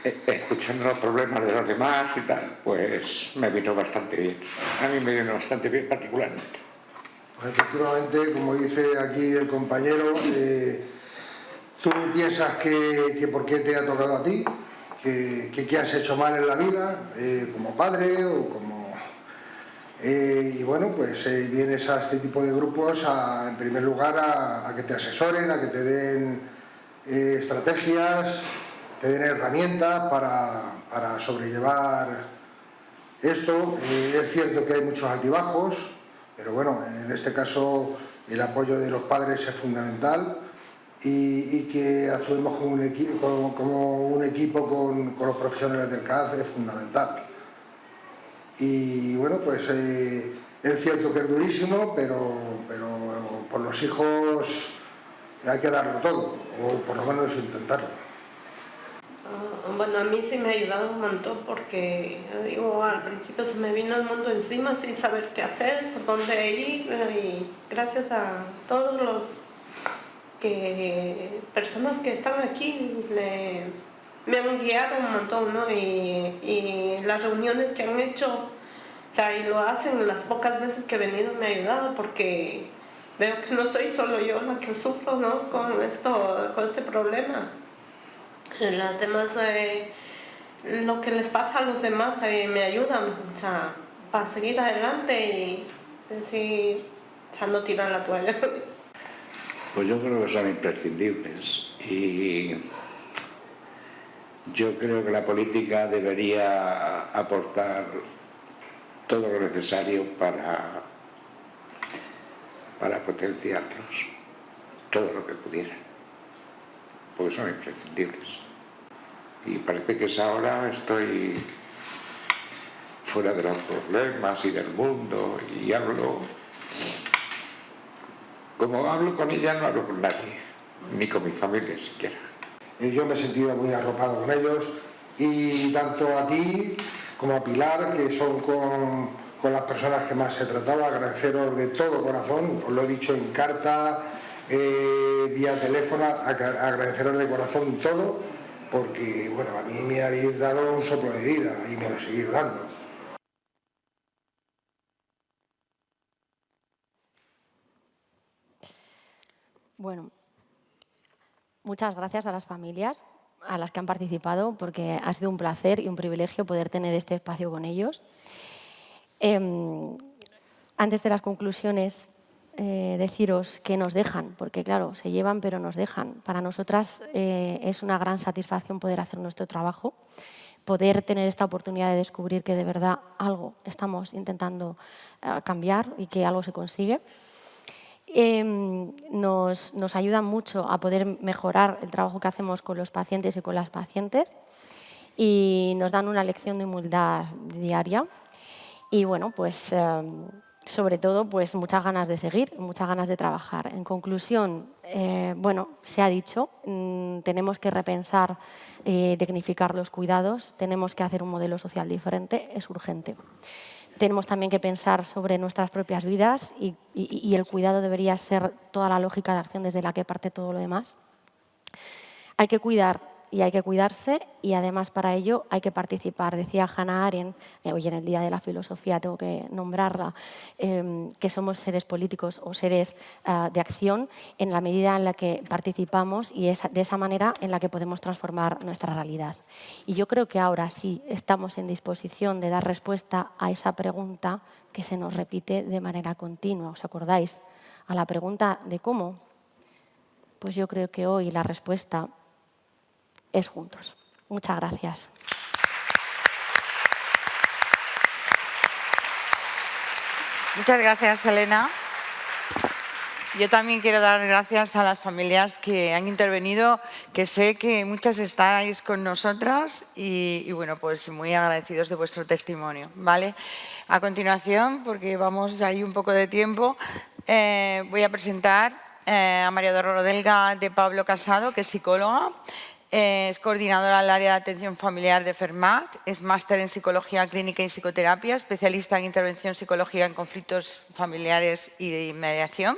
Escuchando los problemas de los demás y tal, pues me vino bastante bien. A mí me vino bastante bien particularmente. Pues efectivamente, como dice aquí el compañero, tú piensas que por qué te ha tocado a ti, que has hecho mal en la vida, como padre o como... y bueno, pues vienes a este tipo de grupos en primer lugar a que te asesoren, a que te den estrategias, te den herramientas para sobrellevar esto. Es cierto que hay muchos altibajos, pero bueno, en este caso el apoyo de los padres es fundamental y que actuemos como un equipo con los profesionales del CAD es fundamental. Y bueno, pues es cierto que es durísimo, pero por los hijos hay que darlo todo, o por lo menos intentarlo. Bueno, a mí sí me ha ayudado un montón porque, digo, al principio se me vino el mundo encima sin saber qué hacer, por dónde ir, y gracias a todos los personas que están aquí me han guiado un montón, ¿no? Y las reuniones que han hecho, o sea, y lo hacen las pocas veces que he venido me ha ayudado porque veo que no soy solo yo la que sufro, ¿no? con este problema. Las demás, lo que les pasa a los demás también me ayudan, o sea, para seguir adelante y decir, o sea, no tirar la toalla. Pues yo creo que son imprescindibles y yo creo que la política debería aportar todo lo necesario para potenciarlos, todo lo que pudieran, porque son imprescindibles. Y parece que es ahora estoy fuera de los problemas y del mundo y hablo, como hablo con ella no hablo con nadie, ni con mi familia siquiera. Yo me he sentido muy arropado con ellos y tanto a ti como a Pilar, que son con las personas que más he tratado, agradeceros de todo corazón, os lo he dicho en carta, vía teléfono, agradeceros de corazón todo, porque bueno, a mí me habéis dado un soplo de vida y me lo seguís dando. Bueno, muchas gracias a las familias, a las que han participado, porque ha sido un placer y un privilegio poder tener este espacio con ellos. Antes de las conclusiones, deciros que nos dejan, porque claro, se llevan pero nos dejan. Para nosotras es una gran satisfacción poder hacer nuestro trabajo, poder tener esta oportunidad de descubrir que de verdad algo estamos intentando cambiar y que algo se consigue. Nos ayudan mucho a poder mejorar el trabajo que hacemos con los pacientes y con las pacientes y nos dan una lección de humildad diaria. Y bueno, pues sobre todo, pues muchas ganas de seguir, muchas ganas de trabajar. En conclusión, bueno, se ha dicho, tenemos que repensar, dignificar los cuidados, tenemos que hacer un modelo social diferente, es urgente. Tenemos también que pensar sobre nuestras propias vidas y el cuidado debería ser toda la lógica de acción desde la que parte todo lo demás. Hay que cuidar y hay que cuidarse y además para ello hay que participar. Decía Hannah Arendt, hoy en el Día de la Filosofía tengo que nombrarla, que somos seres políticos o seres de acción en la medida en la que participamos y es de esa manera en la que podemos transformar nuestra realidad. Y yo creo que ahora sí estamos en disposición de dar respuesta a esa pregunta que se nos repite de manera continua. ¿Os acordáis? A la pregunta de cómo. Pues yo creo que hoy la respuesta es juntos. Muchas gracias. Muchas gracias, Elena. Yo también quiero dar gracias a las familias que han intervenido, que sé que muchas estáis con nosotras y bueno, pues muy agradecidos de vuestro testimonio, ¿vale? A continuación, porque vamos ahí un poco de tiempo, voy a presentar a María de Rodelga de Pablo Casado, que es psicóloga. Es coordinadora del área de atención familiar de FERMAT, es máster en psicología clínica y psicoterapia, especialista en intervención psicológica en conflictos familiares y de mediación.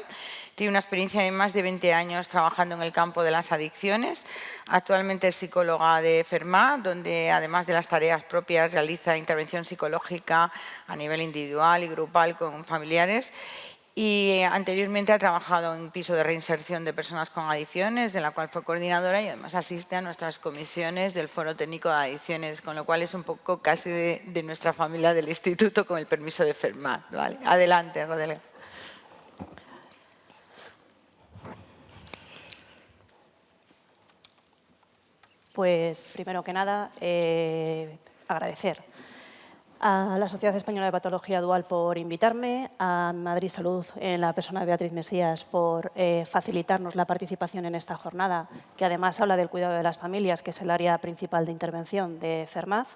Tiene una experiencia de más de 20 años trabajando en el campo de las adicciones. Actualmente es psicóloga de FERMAT, donde además de las tareas propias realiza intervención psicológica a nivel individual y grupal con familiares. Y anteriormente ha trabajado en piso de reinserción de personas con adicciones, de la cual fue coordinadora y además asiste a nuestras comisiones del Foro Técnico de Adicciones, con lo cual es un poco casi de nuestra familia del instituto con el permiso de FERMAT, ¿vale? Adelante, Rodelga. Pues primero que nada, agradecer a la Sociedad Española de Patología Dual por invitarme, a Madrid Salud, en la persona de Beatriz Mesías, por facilitarnos la participación en esta jornada, que además habla del cuidado de las familias, que es el área principal de intervención de FERMAT,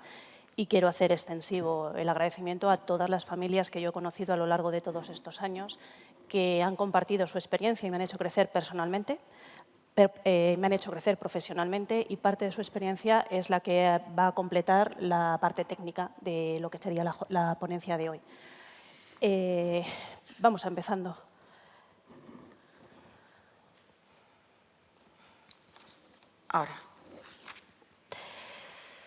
y quiero hacer extensivo el agradecimiento a todas las familias que yo he conocido a lo largo de todos estos años, que han compartido su experiencia y me han hecho crecer personalmente, me han hecho crecer profesionalmente y parte de su experiencia es la que va a completar la parte técnica de lo que sería la ponencia de hoy. Vamos empezando. Ahora.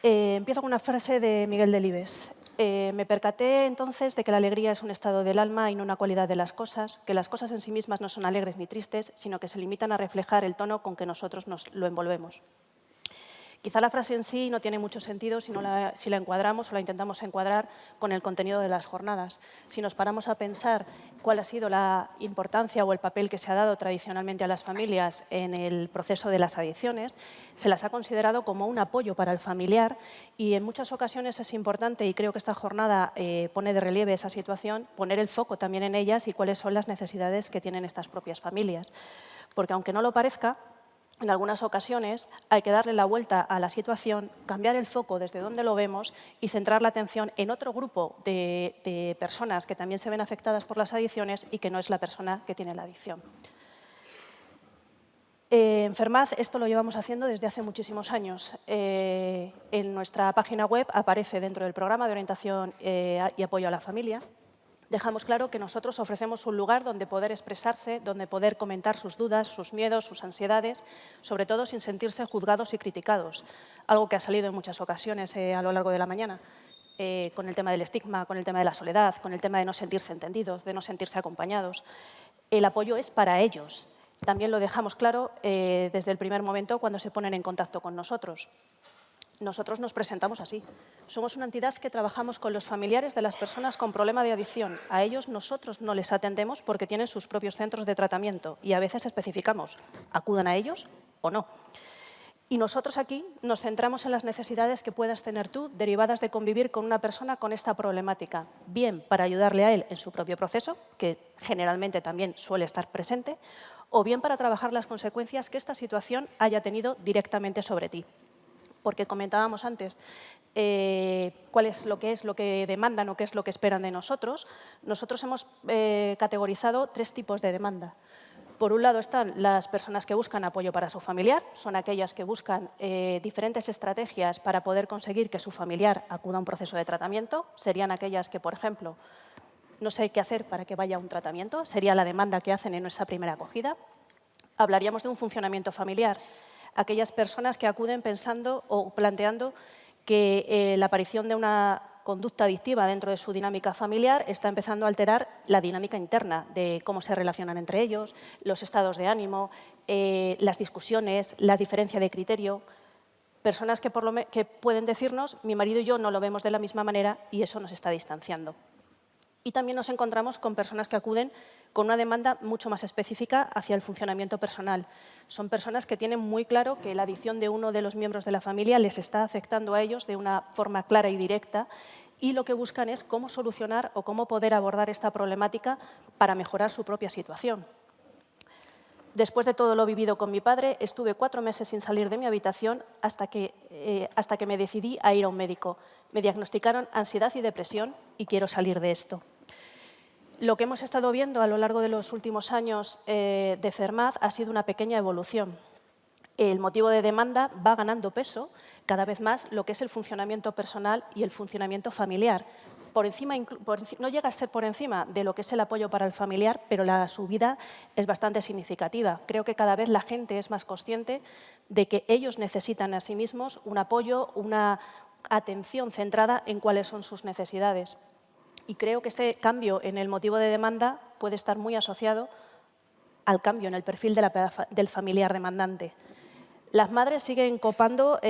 Empiezo con una frase de Miguel Delibes. Me percaté entonces de que la alegría es un estado del alma y no una cualidad de las cosas, que las cosas en sí mismas no son alegres ni tristes, sino que se limitan a reflejar el tono con que nosotros nos lo envolvemos. Quizá la frase en sí no tiene mucho sentido si la encuadramos o la intentamos encuadrar con el contenido de las jornadas. Si nos paramos a pensar cuál ha sido la importancia o el papel que se ha dado tradicionalmente a las familias en el proceso de las adicciones, se las ha considerado como un apoyo para el familiar y en muchas ocasiones es importante, y creo que esta jornada pone de relieve esa situación, poner el foco también en ellas y cuáles son las necesidades que tienen estas propias familias. Porque aunque no lo parezca, en algunas ocasiones hay que darle la vuelta a la situación, cambiar el foco desde donde lo vemos y centrar la atención en otro grupo de personas que también se ven afectadas por las adicciones y que no es la persona que tiene la adicción. En FERMAT esto lo llevamos haciendo desde hace muchísimos años. En nuestra página web aparece dentro del programa de orientación y apoyo a la familia. Dejamos claro que nosotros ofrecemos un lugar donde poder expresarse, donde poder comentar sus dudas, sus miedos, sus ansiedades, sobre todo sin sentirse juzgados y criticados, algo que ha salido en muchas ocasiones a lo largo de la mañana, con el tema del estigma, con el tema de la soledad, con el tema de no sentirse entendidos, de no sentirse acompañados. El apoyo es para ellos. También lo dejamos claro desde el primer momento cuando se ponen en contacto con nosotros. Nosotros nos presentamos así. Somos una entidad que trabajamos con los familiares de las personas con problema de adicción. A ellos nosotros no les atendemos porque tienen sus propios centros de tratamiento y a veces especificamos, acudan a ellos o no. Y nosotros aquí nos centramos en las necesidades que puedas tener tú derivadas de convivir con una persona con esta problemática, bien para ayudarle a él en su propio proceso, que generalmente también suele estar presente, o bien para trabajar las consecuencias que esta situación haya tenido directamente sobre ti. porque comentábamos antes cuál es lo que demandan o qué es lo que esperan de nosotros. Nosotros hemos categorizado 3 tipos de demanda. Por un lado están las personas que buscan apoyo para su familiar, son aquellas que buscan diferentes estrategias para poder conseguir que su familiar acuda a un proceso de tratamiento. Serían aquellas que, por ejemplo, no sé qué hacer para que vaya a un tratamiento, sería la demanda que hacen en esa primera acogida. Hablaríamos de un funcionamiento familiar, aquellas personas que acuden pensando o planteando que la aparición de una conducta adictiva dentro de su dinámica familiar está empezando a alterar la dinámica interna de cómo se relacionan entre ellos, los estados de ánimo, las discusiones, la diferencia de criterio. Personas que pueden decirnos, mi marido y yo no lo vemos de la misma manera y eso nos está distanciando. Y también nos encontramos con personas que acuden con una demanda mucho más específica hacia el funcionamiento personal. Son personas que tienen muy claro que la adicción de uno de los miembros de la familia les está afectando a ellos de una forma clara y directa y lo que buscan es cómo solucionar o cómo poder abordar esta problemática para mejorar su propia situación. Después de todo lo vivido con mi padre, estuve 4 meses sin salir de mi habitación hasta que me decidí a ir a un médico. Me diagnosticaron ansiedad y depresión y quiero salir de esto. Lo que hemos estado viendo a lo largo de los últimos años de FERMAD ha sido una pequeña evolución. El motivo de demanda va ganando peso cada vez más lo que es el funcionamiento personal y el funcionamiento familiar. No llega a ser por encima de lo que es el apoyo para el familiar, pero la subida es bastante significativa. Creo que cada vez la gente es más consciente de que ellos necesitan a sí mismos un apoyo, una atención centrada en cuáles son sus necesidades. Y creo que este cambio en el motivo de demanda puede estar muy asociado al cambio en el perfil del familiar demandante. Las madres siguen copando,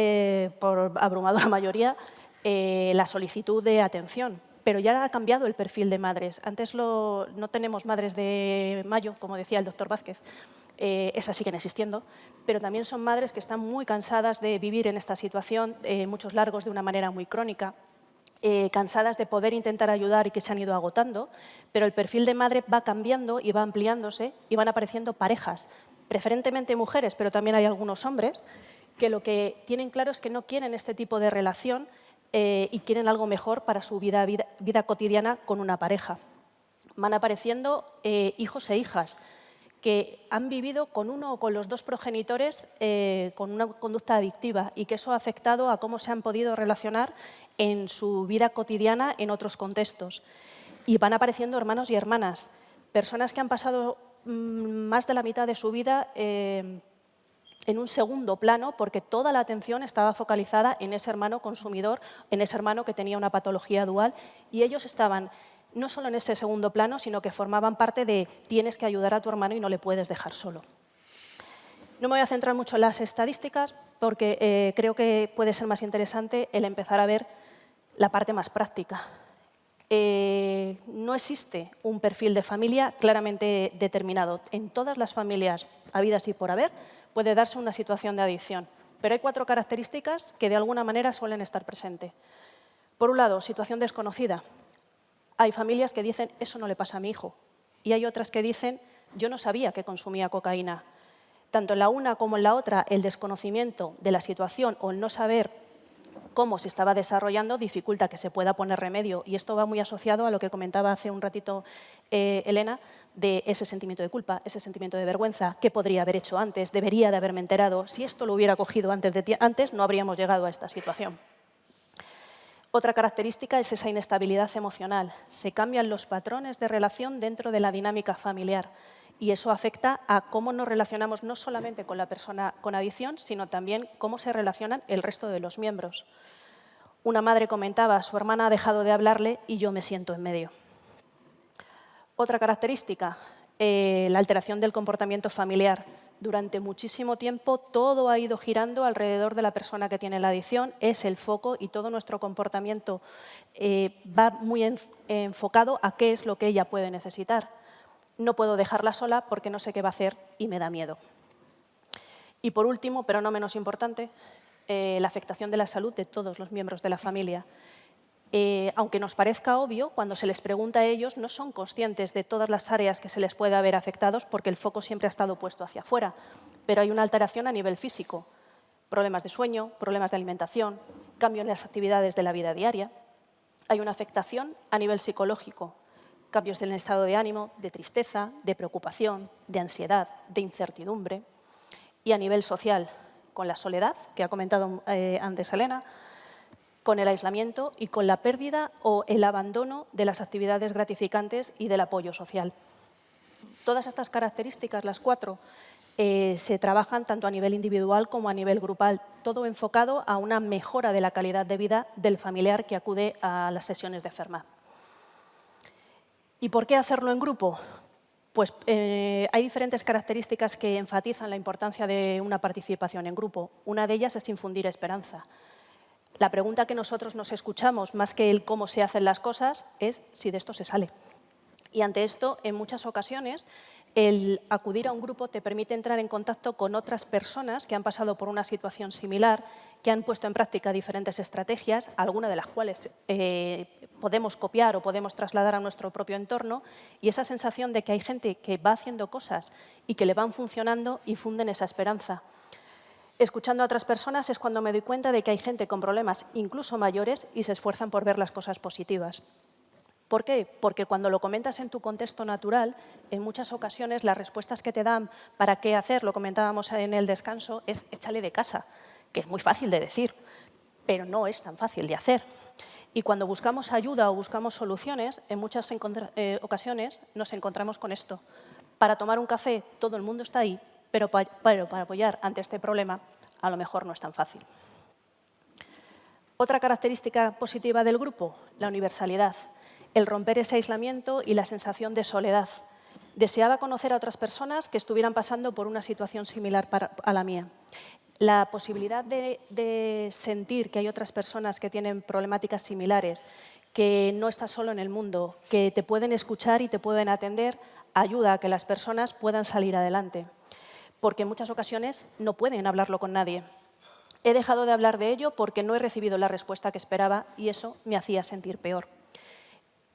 por abrumadora mayoría, la solicitud de atención, pero ya ha cambiado el perfil de madres. Antes no tenemos madres de mayo, como decía el doctor Vázquez, esas siguen existiendo, pero también son madres que están muy cansadas de vivir en esta situación, muchos largos de una manera muy crónica, cansadas de poder intentar ayudar y que se han ido agotando, pero el perfil de madre va cambiando y va ampliándose y van apareciendo parejas, preferentemente mujeres, pero también hay algunos hombres, que lo que tienen claro es que no quieren este tipo de relación y quieren algo mejor para su vida cotidiana con una pareja. Van apareciendo hijos e hijas que han vivido con uno o con los 2 progenitores con una conducta adictiva y que eso ha afectado a cómo se han podido relacionar en su vida cotidiana en otros contextos. Y van apareciendo hermanos y hermanas, personas que han pasado más de la mitad de su vida en un segundo plano porque toda la atención estaba focalizada en ese hermano consumidor, en ese hermano que tenía una patología dual y ellos estaban no solo en ese segundo plano, sino que formaban parte de tienes que ayudar a tu hermano y no le puedes dejar solo. No me voy a centrar mucho en las estadísticas porque creo que puede ser más interesante el empezar a ver la parte más práctica. No existe un perfil de familia claramente determinado. En todas las familias habidas y por haber puede darse una situación de adicción, pero hay 4 características que de alguna manera suelen estar presentes. Por un lado, situación desconocida. Hay familias que dicen, eso no le pasa a mi hijo, y hay otras que dicen, yo no sabía que consumía cocaína. Tanto en la una como en la otra, el desconocimiento de la situación o el no saber cómo se estaba desarrollando dificulta que se pueda poner remedio, y esto va muy asociado a lo que comentaba hace un ratito Elena, de ese sentimiento de culpa, ese sentimiento de vergüenza, qué podría haber hecho antes, debería de haberme enterado, si esto lo hubiera cogido antes no habríamos llegado a esta situación. Otra característica es esa inestabilidad emocional. Se cambian los patrones de relación dentro de la dinámica familiar y eso afecta a cómo nos relacionamos no solamente con la persona con adicción, sino también cómo se relacionan el resto de los miembros. Una madre comentaba, su hermana ha dejado de hablarle y yo me siento en medio. Otra característica, la alteración del comportamiento familiar. Durante muchísimo tiempo todo ha ido girando alrededor de la persona que tiene la adicción, es el foco y todo nuestro comportamiento va muy enfocado a qué es lo que ella puede necesitar. No puedo dejarla sola porque no sé qué va a hacer y me da miedo. Y por último, pero no menos importante, la afectación de la salud de todos los miembros de la familia. Aunque nos parezca obvio, cuando se les pregunta a ellos, no son conscientes de todas las áreas que se les puede haber afectados porque el foco siempre ha estado puesto hacia afuera, pero hay una alteración a nivel físico. Problemas de sueño, problemas de alimentación, cambio en las actividades de la vida diaria. Hay una afectación a nivel psicológico, cambios del estado de ánimo, de tristeza, de preocupación, de ansiedad, de incertidumbre. Y a nivel social, con la soledad, que ha comentado antes Elena, con el aislamiento y con la pérdida o el abandono de las actividades gratificantes y del apoyo social. Todas estas características, las 4, se trabajan tanto a nivel individual como a nivel grupal, todo enfocado a una mejora de la calidad de vida del familiar que acude a las sesiones de FERMAT. ¿Y por qué hacerlo en grupo? Pues hay diferentes características que enfatizan la importancia de una participación en grupo. Una de ellas es infundir esperanza. La pregunta que nosotros nos escuchamos, más que el cómo se hacen las cosas, es si de esto se sale. Y ante esto, en muchas ocasiones, el acudir a un grupo te permite entrar en contacto con otras personas que han pasado por una situación similar, que han puesto en práctica diferentes estrategias, algunas de las cuales podemos copiar o podemos trasladar a nuestro propio entorno, y esa sensación de que hay gente que va haciendo cosas y que le van funcionando infunden esa esperanza. Escuchando a otras personas es cuando me doy cuenta de que hay gente con problemas incluso mayores y se esfuerzan por ver las cosas positivas. ¿Por qué? Porque cuando lo comentas en tu contexto natural, en muchas ocasiones las respuestas que te dan para qué hacer, lo comentábamos en el descanso, es échale de casa, que es muy fácil de decir, pero no es tan fácil de hacer. Y cuando buscamos ayuda o buscamos soluciones, en muchas ocasiones nos encontramos con esto. Para tomar un café todo el mundo está ahí, pero para apoyar ante este problema a lo mejor no es tan fácil. Otra característica positiva del grupo, la universalidad. El romper ese aislamiento y la sensación de soledad. Deseaba conocer a otras personas que estuvieran pasando por una situación similar a la mía. La posibilidad de sentir que hay otras personas que tienen problemáticas similares, que no estás solo en el mundo, que te pueden escuchar y te pueden atender, ayuda a que las personas puedan salir adelante. Porque en muchas ocasiones no pueden hablarlo con nadie. He dejado de hablar de ello porque no he recibido la respuesta que esperaba y eso me hacía sentir peor.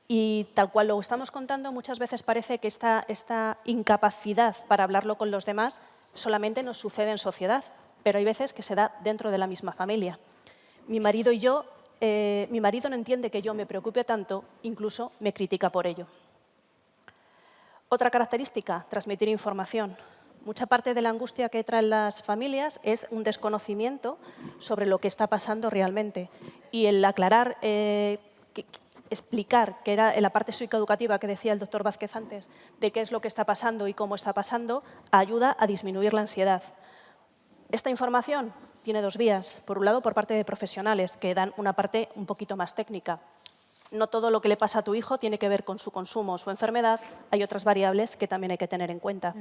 Y tal cual lo estamos contando, muchas veces parece que esta incapacidad para hablarlo con los demás solamente nos sucede en sociedad, pero hay veces que se da dentro de la misma familia. Mi marido no entiende que yo me preocupe tanto, incluso me critica por ello. Otra característica, transmitir información. Mucha parte de la angustia que traen las familias es un desconocimiento sobre lo que está pasando realmente. Y el aclarar, explicar, que era en la parte psicoeducativa que decía el doctor Vázquez antes, de qué es lo que está pasando y cómo está pasando, ayuda a disminuir la ansiedad. Esta información tiene 2 vías. Por un lado, por parte de profesionales, que dan una parte un poquito más técnica. No todo lo que le pasa a tu hijo tiene que ver con su consumo o su enfermedad, hay otras variables que también hay que tener en cuenta.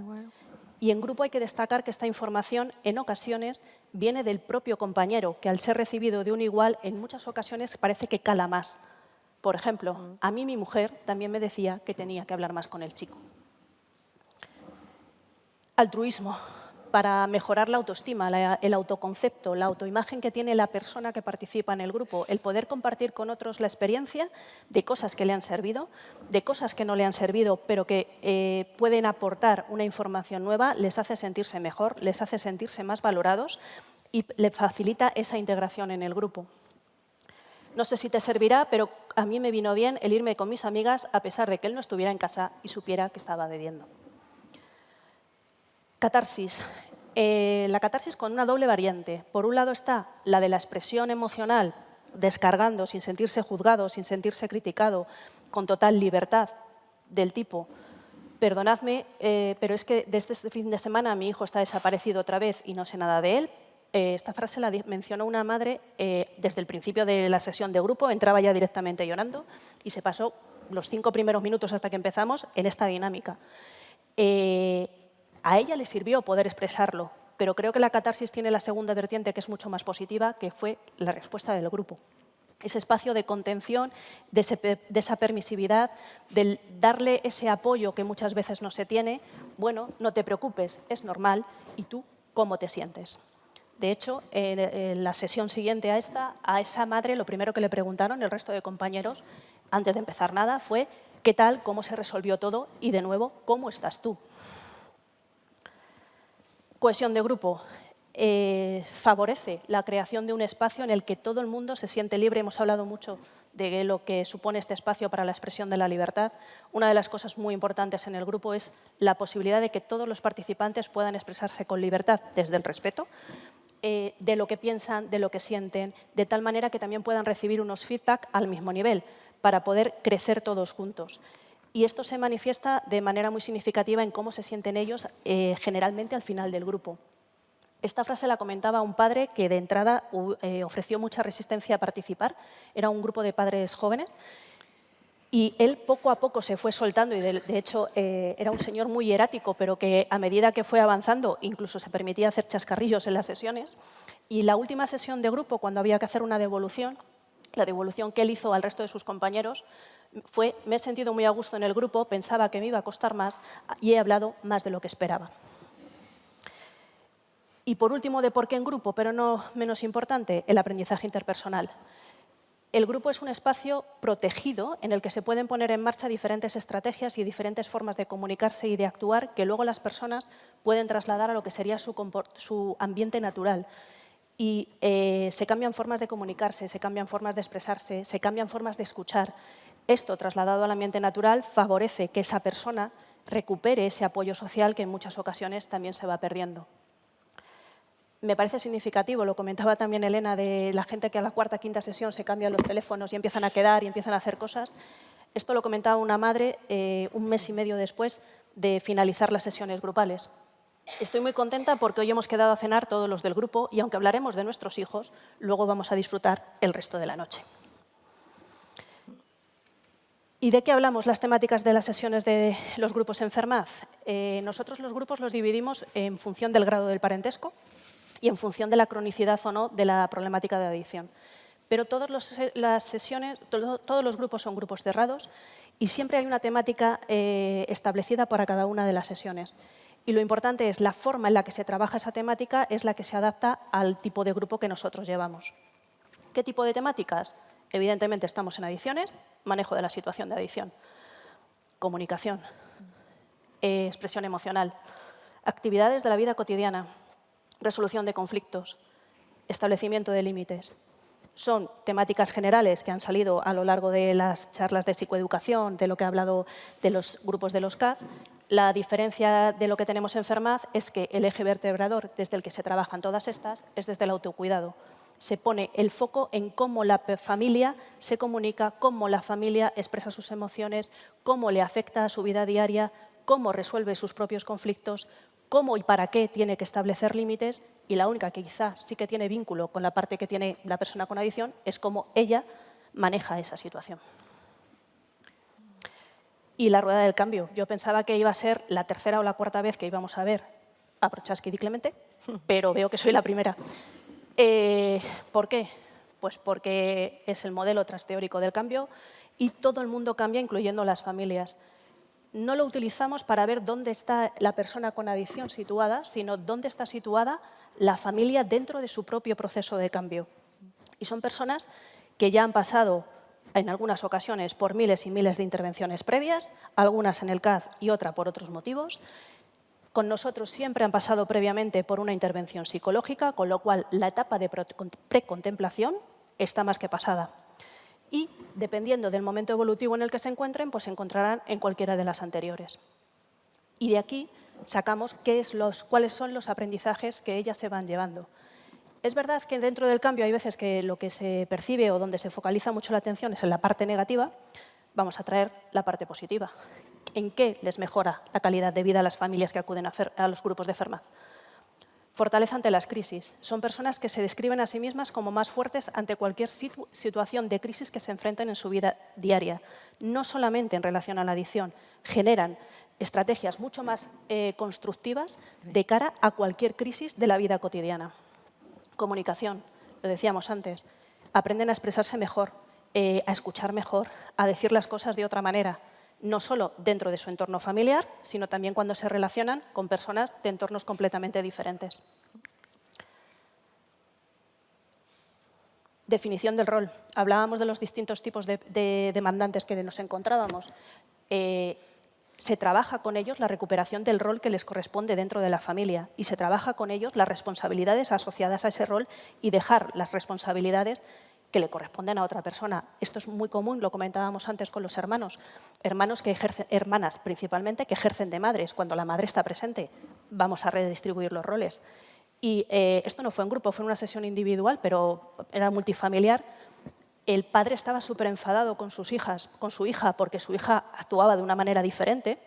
Y en grupo hay que destacar que esta información en ocasiones viene del propio compañero, que al ser recibido de un igual, en muchas ocasiones parece que cala más. Por ejemplo, a mí mi mujer también me decía que tenía que hablar más con el chico. Altruismo. Para mejorar la autoestima, el autoconcepto, la autoimagen que tiene la persona que participa en el grupo, el poder compartir con otros la experiencia de cosas que le han servido, de cosas que no le han servido, pero que pueden aportar una información nueva, les hace sentirse mejor, les hace sentirse más valorados y le facilita esa integración en el grupo. No sé si te servirá, pero a mí me vino bien el irme con mis amigas a pesar de que él no estuviera en casa y supiera que estaba bebiendo. Catarsis. La catarsis con una doble variante. Por un lado está la de la expresión emocional, descargando, sin sentirse juzgado, sin sentirse criticado, con total libertad, del tipo, perdonadme, pero es que desde este fin de semana mi hijo está desaparecido otra vez y no sé nada de él. Esta frase la mencionó una madre desde el principio de la sesión de grupo, entraba ya directamente llorando y se pasó los 5 primeros minutos hasta que empezamos en esta dinámica. A ella le sirvió poder expresarlo, pero creo que la catarsis tiene la segunda vertiente que es mucho más positiva, que fue la respuesta del grupo. Ese espacio de contención, de esa permisividad, de darle ese apoyo que muchas veces no se tiene. Bueno, no te preocupes, es normal. ¿Y tú cómo te sientes? De hecho, en la sesión siguiente a esa madre, lo primero que le preguntaron el resto de compañeros, antes de empezar nada, fue ¿qué tal? ¿Cómo se resolvió todo? Y de nuevo, ¿cómo estás tú? Cohesión de grupo. favorece la creación de un espacio en el que todo el mundo se siente libre. Hemos hablado mucho de lo que supone este espacio para la expresión de la libertad. Una de las cosas muy importantes en el grupo es la posibilidad de que todos los participantes puedan expresarse con libertad desde el respeto, de lo que piensan, de lo que sienten, de tal manera que también puedan recibir unos feedback al mismo nivel para poder crecer todos juntos. Y esto se manifiesta de manera muy significativa en cómo se sienten ellos generalmente al final del grupo. Esta frase la comentaba un padre que de entrada ofreció mucha resistencia a participar. Era un grupo de padres jóvenes y él poco a poco se fue soltando y de hecho era un señor muy hierático, pero que a medida que fue avanzando incluso se permitía hacer chascarrillos en las sesiones. Y la última sesión de grupo, cuando había que hacer una devolución, la devolución que él hizo al resto de sus compañeros fue: me he sentido muy a gusto en el grupo, pensaba que me iba a costar más y he hablado más de lo que esperaba. Y por último, de por qué en grupo, pero no menos importante, el aprendizaje interpersonal. El grupo es un espacio protegido en el que se pueden poner en marcha diferentes estrategias y diferentes formas de comunicarse y de actuar que luego las personas pueden trasladar a lo que sería su ambiente natural. Y se cambian formas de comunicarse, se cambian formas de expresarse, se cambian formas de escuchar. Esto, trasladado al ambiente natural, favorece que esa persona recupere ese apoyo social que en muchas ocasiones también se va perdiendo. Me parece significativo, lo comentaba también Elena, de la gente que a la cuarta, quinta sesión se cambian los teléfonos y empiezan a quedar y empiezan a hacer cosas. Esto lo comentaba una madre un mes y medio después de finalizar las sesiones grupales. Estoy muy contenta porque hoy hemos quedado a cenar todos los del grupo y aunque hablaremos de nuestros hijos, luego vamos a disfrutar el resto de la noche. ¿Y de qué hablamos las temáticas de las sesiones de los grupos en Fermaz? Nosotros los grupos los dividimos en función del grado del parentesco y en función de la cronicidad o no de la problemática de adicción. Pero todos los grupos son grupos cerrados y siempre hay una temática establecida para cada una de las sesiones. Y lo importante es la forma en la que se trabaja esa temática es la que se adapta al tipo de grupo que nosotros llevamos. ¿Qué tipo de temáticas? Evidentemente estamos en adicciones, manejo de la situación de adicción, comunicación, expresión emocional, actividades de la vida cotidiana, resolución de conflictos, establecimiento de límites. Son temáticas generales que han salido a lo largo de las charlas de psicoeducación, de lo que he hablado de los grupos de los CAD. La diferencia de lo que tenemos en Fermaz es que el eje vertebrador desde el que se trabajan todas estas es desde el autocuidado. Se pone el foco en cómo la familia se comunica, cómo la familia expresa sus emociones, cómo le afecta a su vida diaria, cómo resuelve sus propios conflictos, cómo y para qué tiene que establecer límites, y la única que quizá sí que tiene vínculo con la parte que tiene la persona con adicción es cómo ella maneja esa situación. Y la rueda del cambio. Yo pensaba que iba a ser la tercera o la cuarta vez que íbamos a ver a Prochaska y Di Clemente, pero veo que soy la primera. ¿Por qué? Pues porque es el modelo transteórico del cambio y todo el mundo cambia, incluyendo las familias. No lo utilizamos para ver dónde está la persona con adicción situada, sino dónde está situada la familia dentro de su propio proceso de cambio. Y son personas que ya han pasado, en algunas ocasiones, por miles y miles de intervenciones previas, algunas en el CAD y otra por otros motivos. Con nosotros siempre han pasado previamente por una intervención psicológica, con lo cual la etapa de precontemplación está más que pasada. Y, dependiendo del momento evolutivo en el que se encuentren, pues se encontrarán en cualquiera de las anteriores. Y de aquí sacamos cuáles son los aprendizajes que ellas se van llevando. Es verdad que dentro del cambio hay veces que lo que se percibe o donde se focaliza mucho la atención es en la parte negativa. Vamos a traer la parte positiva. ¿En qué les mejora la calidad de vida a las familias que acuden a los grupos de Fermaz? Fortaleza ante las crisis. Son personas que se describen a sí mismas como más fuertes ante cualquier situación de crisis que se enfrenten en su vida diaria. No solamente en relación a la adicción, generan estrategias mucho más constructivas de cara a cualquier crisis de la vida cotidiana. Comunicación, lo decíamos antes, aprenden a expresarse mejor, a escuchar mejor, a decir las cosas de otra manera. No solo dentro de su entorno familiar, sino también cuando se relacionan con personas de entornos completamente diferentes. Definición del rol. Hablábamos de los distintos tipos de demandantes que nos encontrábamos. se trabaja con ellos la recuperación del rol que les corresponde dentro de la familia y se trabaja con ellos las responsabilidades asociadas a ese rol y dejar las responsabilidades que le corresponden a otra persona. Esto es muy común, lo comentábamos antes con los hermanos. Hermanas principalmente que ejercen de madres. Cuando la madre está presente, vamos a redistribuir los roles. Y esto no fue en grupo, fue en una sesión individual, pero era multifamiliar. El padre estaba súper enfadado con su hija, porque su hija actuaba de una manera diferente.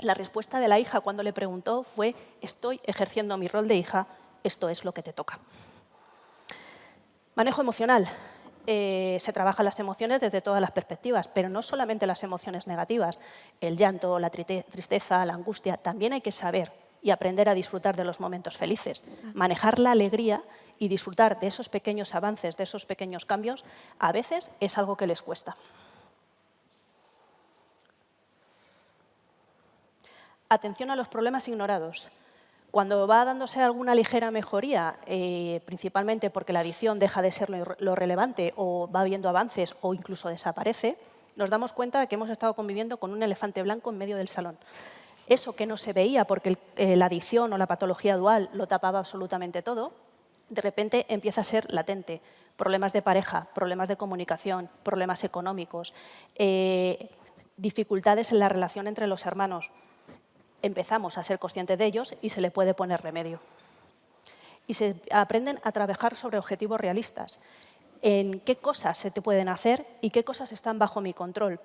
La respuesta de la hija cuando le preguntó fue: estoy ejerciendo mi rol de hija, esto es lo que te toca. Manejo emocional. Se trabajan las emociones desde todas las perspectivas, pero no solamente las emociones negativas. El llanto, la tristeza, la angustia, también hay que saber y aprender a disfrutar de los momentos felices. Manejar la alegría y disfrutar de esos pequeños avances, de esos pequeños cambios, a veces es algo que les cuesta. Atención a los problemas ignorados. Cuando va dándose alguna ligera mejoría, principalmente porque la adicción deja de ser lo relevante o va habiendo avances o incluso desaparece, nos damos cuenta de que hemos estado conviviendo con un elefante blanco en medio del salón. Eso que no se veía porque la adicción o la patología dual lo tapaba absolutamente todo, de repente empieza a ser latente. Problemas de pareja, problemas de comunicación, problemas económicos, dificultades en la relación entre los hermanos. Empezamos a ser conscientes de ellos y se le puede poner remedio. Y se aprenden a trabajar sobre objetivos realistas. En qué cosas se te pueden hacer y qué cosas están bajo mi control.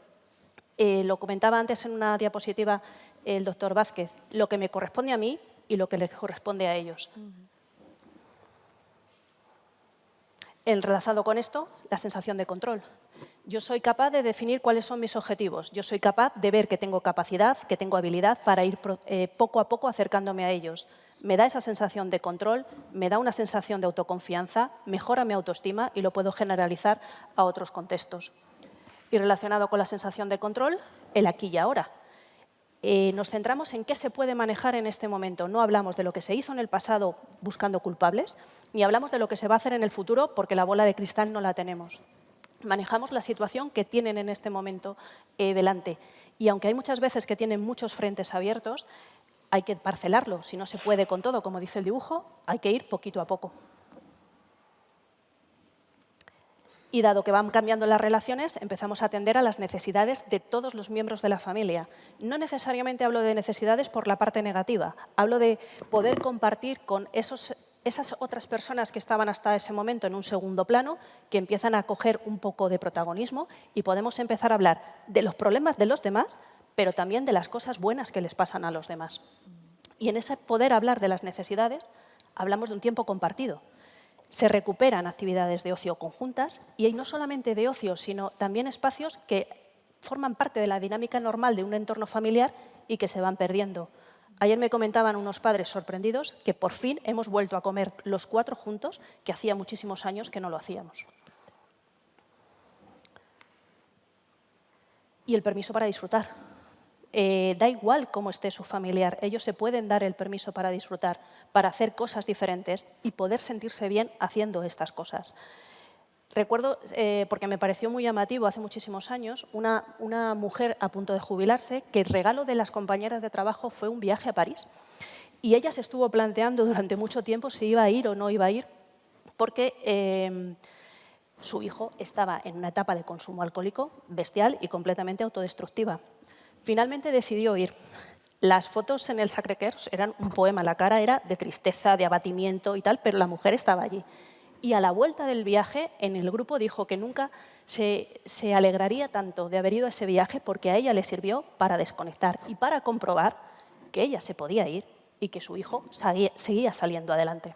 Lo comentaba antes en una diapositiva el doctor Vázquez, lo que me corresponde a mí y lo que les corresponde a ellos. Enlazado con esto, la sensación de control. Yo soy capaz de definir cuáles son mis objetivos. Yo soy capaz de ver que tengo capacidad, que tengo habilidad para ir poco a poco acercándome a ellos. Me da esa sensación de control, me da una sensación de autoconfianza, mejora mi autoestima y lo puedo generalizar a otros contextos. Y relacionado con la sensación de control, el aquí y ahora. Nos centramos en qué se puede manejar en este momento. No hablamos de lo que se hizo en el pasado buscando culpables, ni hablamos de lo que se va a hacer en el futuro porque la bola de cristal no la tenemos. Manejamos la situación que tienen en este momento delante. Y aunque hay muchas veces que tienen muchos frentes abiertos, hay que parcelarlo. Si no se puede con todo, como dice el dibujo, hay que ir poquito a poco. Y dado que van cambiando las relaciones, empezamos a atender a las necesidades de todos los miembros de la familia. No necesariamente hablo de necesidades por la parte negativa, hablo de poder compartir con esas otras personas que estaban hasta ese momento en un segundo plano, que empiezan a coger un poco de protagonismo y podemos empezar a hablar de los problemas de los demás, pero también de las cosas buenas que les pasan a los demás. Y en ese poder hablar de las necesidades, hablamos de un tiempo compartido. Se recuperan actividades de ocio conjuntas y hay no solamente de ocio, sino también espacios que forman parte de la dinámica normal de un entorno familiar y que se van perdiendo. Ayer me comentaban unos padres sorprendidos que por fin hemos vuelto a comer los 4 juntos, que hacía muchísimos años que no lo hacíamos. Y el permiso para disfrutar. Da igual cómo esté su familiar, ellos se pueden dar el permiso para disfrutar, para hacer cosas diferentes y poder sentirse bien haciendo estas cosas. Recuerdo, porque me pareció muy llamativo hace muchísimos años, una mujer a punto de jubilarse que el regalo de las compañeras de trabajo fue un viaje a París. Y ella se estuvo planteando durante mucho tiempo si iba a ir o no iba a ir, porque su hijo estaba en una etapa de consumo alcohólico bestial y completamente autodestructiva. Finalmente decidió ir. Las fotos en el Sacré-Cœur eran un poema, la cara era de tristeza, de abatimiento y tal, pero la mujer estaba allí. Y a la vuelta del viaje, en el grupo dijo que nunca se alegraría tanto de haber ido a ese viaje porque a ella le sirvió para desconectar y para comprobar que ella se podía ir y que su hijo seguía saliendo adelante.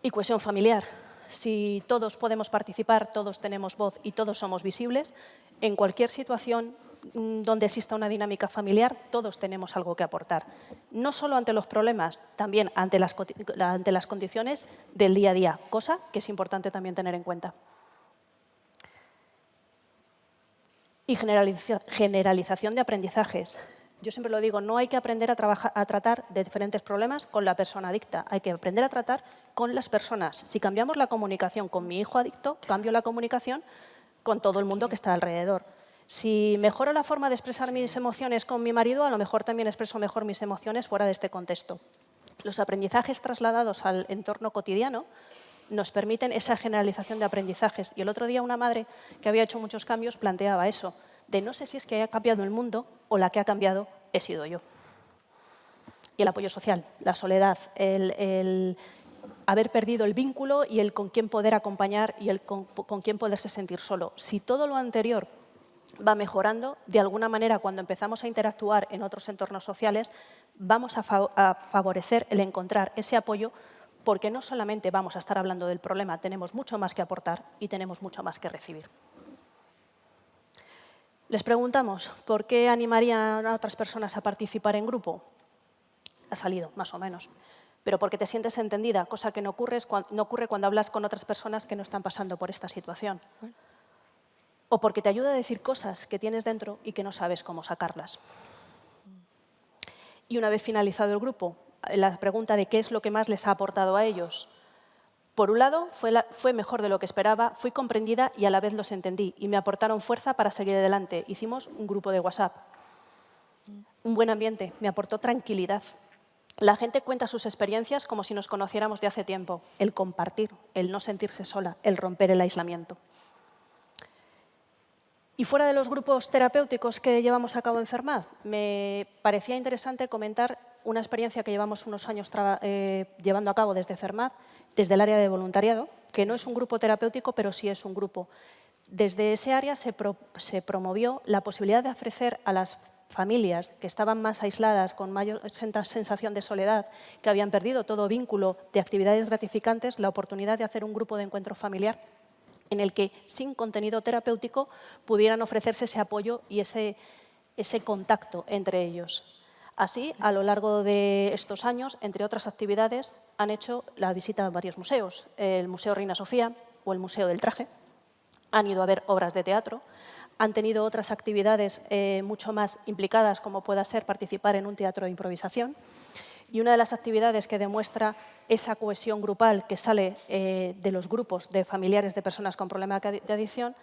Y cohesión familiar. Si todos podemos participar, todos tenemos voz y todos somos visibles, en cualquier situación donde exista una dinámica familiar, todos tenemos algo que aportar. No solo ante los problemas, también ante las condiciones del día a día, cosa que es importante también tener en cuenta. Y generalización de aprendizajes. Yo siempre lo digo, no hay que aprender a tratar de diferentes problemas con la persona adicta, hay que aprender a tratar con las personas. Si cambiamos la comunicación con mi hijo adicto, cambio la comunicación con todo el mundo que está alrededor. Si mejoro la forma de expresar mis emociones con mi marido, a lo mejor también expreso mejor mis emociones fuera de este contexto. Los aprendizajes trasladados al entorno cotidiano nos permiten esa generalización de aprendizajes. Y el otro día una madre que había hecho muchos cambios planteaba eso, de no sé si es que ha cambiado el mundo o la que ha cambiado he sido yo. Y el apoyo social, la soledad, el haber perdido el vínculo y el con quién poder acompañar y el con quién poderse sentir solo. Si todo lo anterior va mejorando, de alguna manera cuando empezamos a interactuar en otros entornos sociales vamos a favorecer el encontrar ese apoyo, porque no solamente vamos a estar hablando del problema, tenemos mucho más que aportar y tenemos mucho más que recibir. Les preguntamos ¿por qué animarían a otras personas a participar en grupo? Ha salido, más o menos. Pero porque te sientes entendida, cosa que no ocurre cuando hablas con otras personas que no están pasando por esta situación. O porque te ayuda a decir cosas que tienes dentro y que no sabes cómo sacarlas. Y una vez finalizado el grupo, la pregunta de qué es lo que más les ha aportado a ellos. Por un lado, fue mejor de lo que esperaba, fui comprendida y a la vez los entendí y me aportaron fuerza para seguir adelante. Hicimos un grupo de WhatsApp. Un buen ambiente, me aportó tranquilidad. La gente cuenta sus experiencias como si nos conociéramos de hace tiempo. El compartir, el no sentirse sola, el romper el aislamiento. Y fuera de los grupos terapéuticos que llevamos a cabo en Fermad, me parecía interesante comentar una experiencia que llevamos unos años llevando a cabo desde Fermad, desde el área de voluntariado, que no es un grupo terapéutico, pero sí es un grupo. Desde ese área se promovió la posibilidad de ofrecer a las familias que estaban más aisladas, con mayor sensación de soledad, que habían perdido todo vínculo de actividades gratificantes, la oportunidad de hacer un grupo de encuentro familiar en el que, sin contenido terapéutico, pudieran ofrecerse ese apoyo y ese contacto entre ellos. Así, a lo largo de estos años, entre otras actividades, han hecho la visita a varios museos, el Museo Reina Sofía o el Museo del Traje, han ido a ver obras de teatro, han tenido otras actividades mucho más implicadas, como pueda ser participar en un teatro de improvisación. Y una de las actividades que demuestra esa cohesión grupal que sale de los grupos de familiares de personas con problemas de adicción,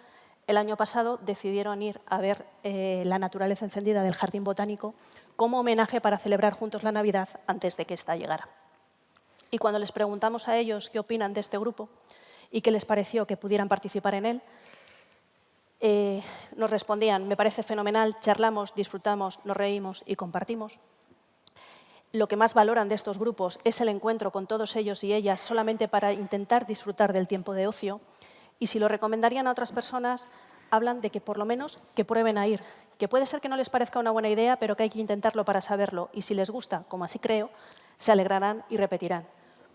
el año pasado decidieron ir a ver la naturaleza encendida del Jardín Botánico como homenaje para celebrar juntos la Navidad antes de que ésta llegara. Y cuando les preguntamos a ellos qué opinan de este grupo y qué les pareció que pudieran participar en él, nos respondían: me parece fenomenal, charlamos, disfrutamos, nos reímos y compartimos. Lo que más valoran de estos grupos es el encuentro con todos ellos y ellas solamente para intentar disfrutar del tiempo de ocio, y si lo recomendarían a otras personas, hablan de que por lo menos que prueben a ir, que puede ser que no les parezca una buena idea, pero que hay que intentarlo para saberlo, y si les gusta, como así creo, se alegrarán y repetirán.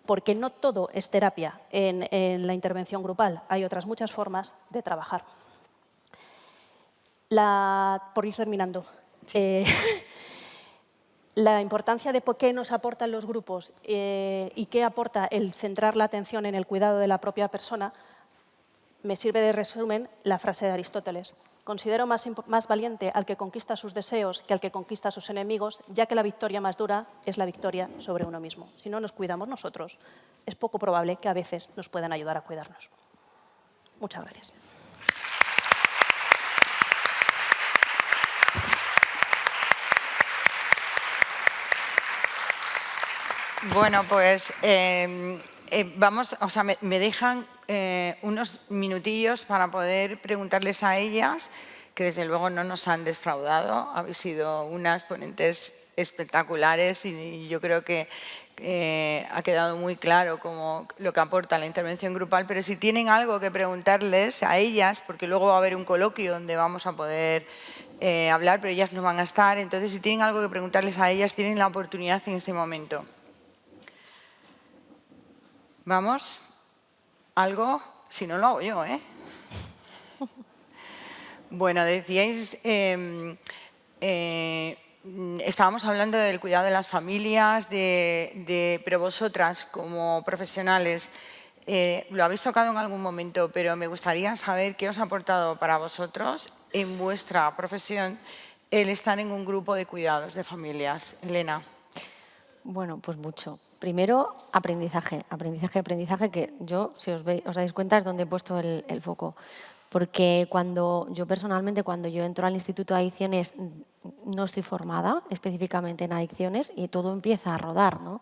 Porque no todo es terapia en la intervención grupal, hay otras muchas formas de trabajar. Por ir terminando, la importancia de por qué nos aportan los grupos y qué aporta el centrar la atención en el cuidado de la propia persona, me sirve de resumen la frase de Aristóteles. Considero más valiente al que conquista sus deseos que al que conquista a sus enemigos, ya que la victoria más dura es la victoria sobre uno mismo. Si no nos cuidamos nosotros, es poco probable que a veces nos puedan ayudar a cuidarnos. Muchas gracias. Bueno, pues vamos, o sea, me dejan unos minutillos para poder preguntarles a ellas, que desde luego no nos han defraudado. Habéis sido unas ponentes espectaculares y yo creo que ha quedado muy claro como lo que aporta la intervención grupal, pero si tienen algo que preguntarles a ellas, porque luego va a haber un coloquio donde vamos a poder hablar, pero ellas no van a estar, entonces si tienen algo que preguntarles a ellas, tienen la oportunidad en ese momento. ¿Vamos? ¿Algo? Si no, lo hago yo, ¿eh? Bueno, decíais, estábamos hablando del cuidado de las familias, pero vosotras, como profesionales, lo habéis tocado en algún momento, pero me gustaría saber qué os ha aportado para vosotros, en vuestra profesión, el estar en un grupo de cuidados de familias. Elena. Bueno, pues mucho. Primero, aprendizaje, que yo, si os dais cuenta, es donde he puesto el foco. porque yo personalmente, cuando yo entro al Instituto de Adicciones, no estoy formada específicamente en adicciones y todo empieza a rodar, ¿no?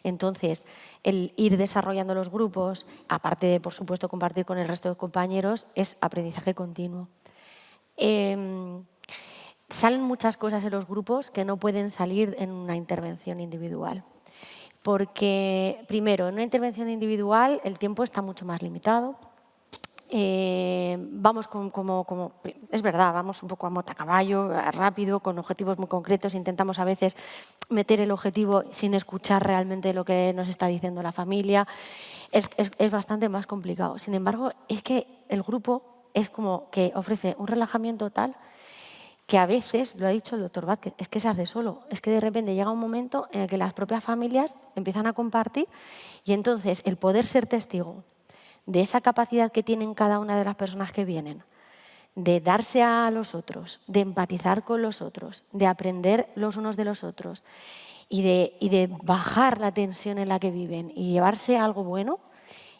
Entonces, el ir desarrollando los grupos, aparte de, por supuesto, compartir con el resto de compañeros, es aprendizaje continuo. Salen muchas cosas en los grupos que no pueden salir en una intervención individual. Porque, primero, en una intervención individual el tiempo está mucho más limitado. Vamos es verdad, vamos un poco a motacaballo, rápido, con objetivos muy concretos. Intentamos a veces meter el objetivo sin escuchar realmente lo que nos está diciendo la familia. Es bastante más complicado. Sin embargo, es que el grupo es como que ofrece un relajamiento tal que a veces, lo ha dicho el doctor Vázquez, es que se hace solo. Es que de repente llega un momento en el que las propias familias empiezan a compartir y entonces el poder ser testigo de esa capacidad que tienen cada una de las personas que vienen, de darse a los otros, de empatizar con los otros, de aprender los unos de los otros y de bajar la tensión en la que viven y llevarse a algo bueno,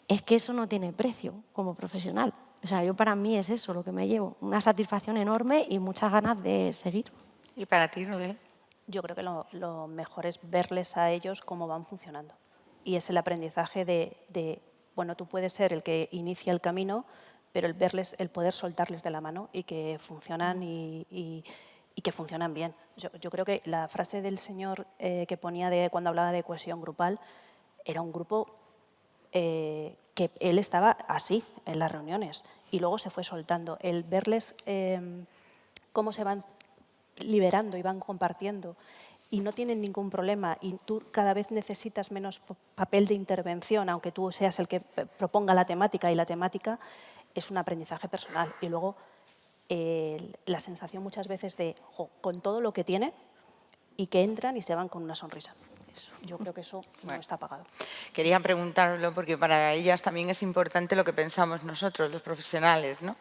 es que eso no tiene precio como profesional. O sea, para mí es eso lo que me llevo, una satisfacción enorme y muchas ganas de seguir. ¿Y para ti, Rodel? Yo creo que lo mejor es verles a ellos cómo van funcionando. Y es el aprendizaje de bueno, tú puedes ser el que inicia el camino, pero el poder soltarles de la mano y que funcionan y que funcionan bien. Yo creo que la frase del señor que ponía cuando hablaba de cohesión grupal era un grupo que él estaba así en las reuniones y luego se fue soltando. El verles cómo se van liberando y van compartiendo y no tienen ningún problema y tú cada vez necesitas menos papel de intervención, aunque tú seas el que proponga la temática, y la temática es un aprendizaje personal. Y luego la sensación muchas veces de con todo lo que tienen y que entran y se van con una sonrisa. Yo creo que eso no está pagado. Quería preguntarlo porque para ellas también es importante lo que pensamos nosotros, los profesionales, ¿no?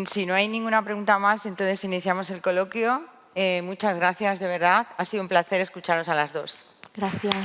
Si no hay ninguna pregunta más, entonces iniciamos el coloquio. Muchas gracias, de verdad. Ha sido un placer escucharos a las dos. Gracias.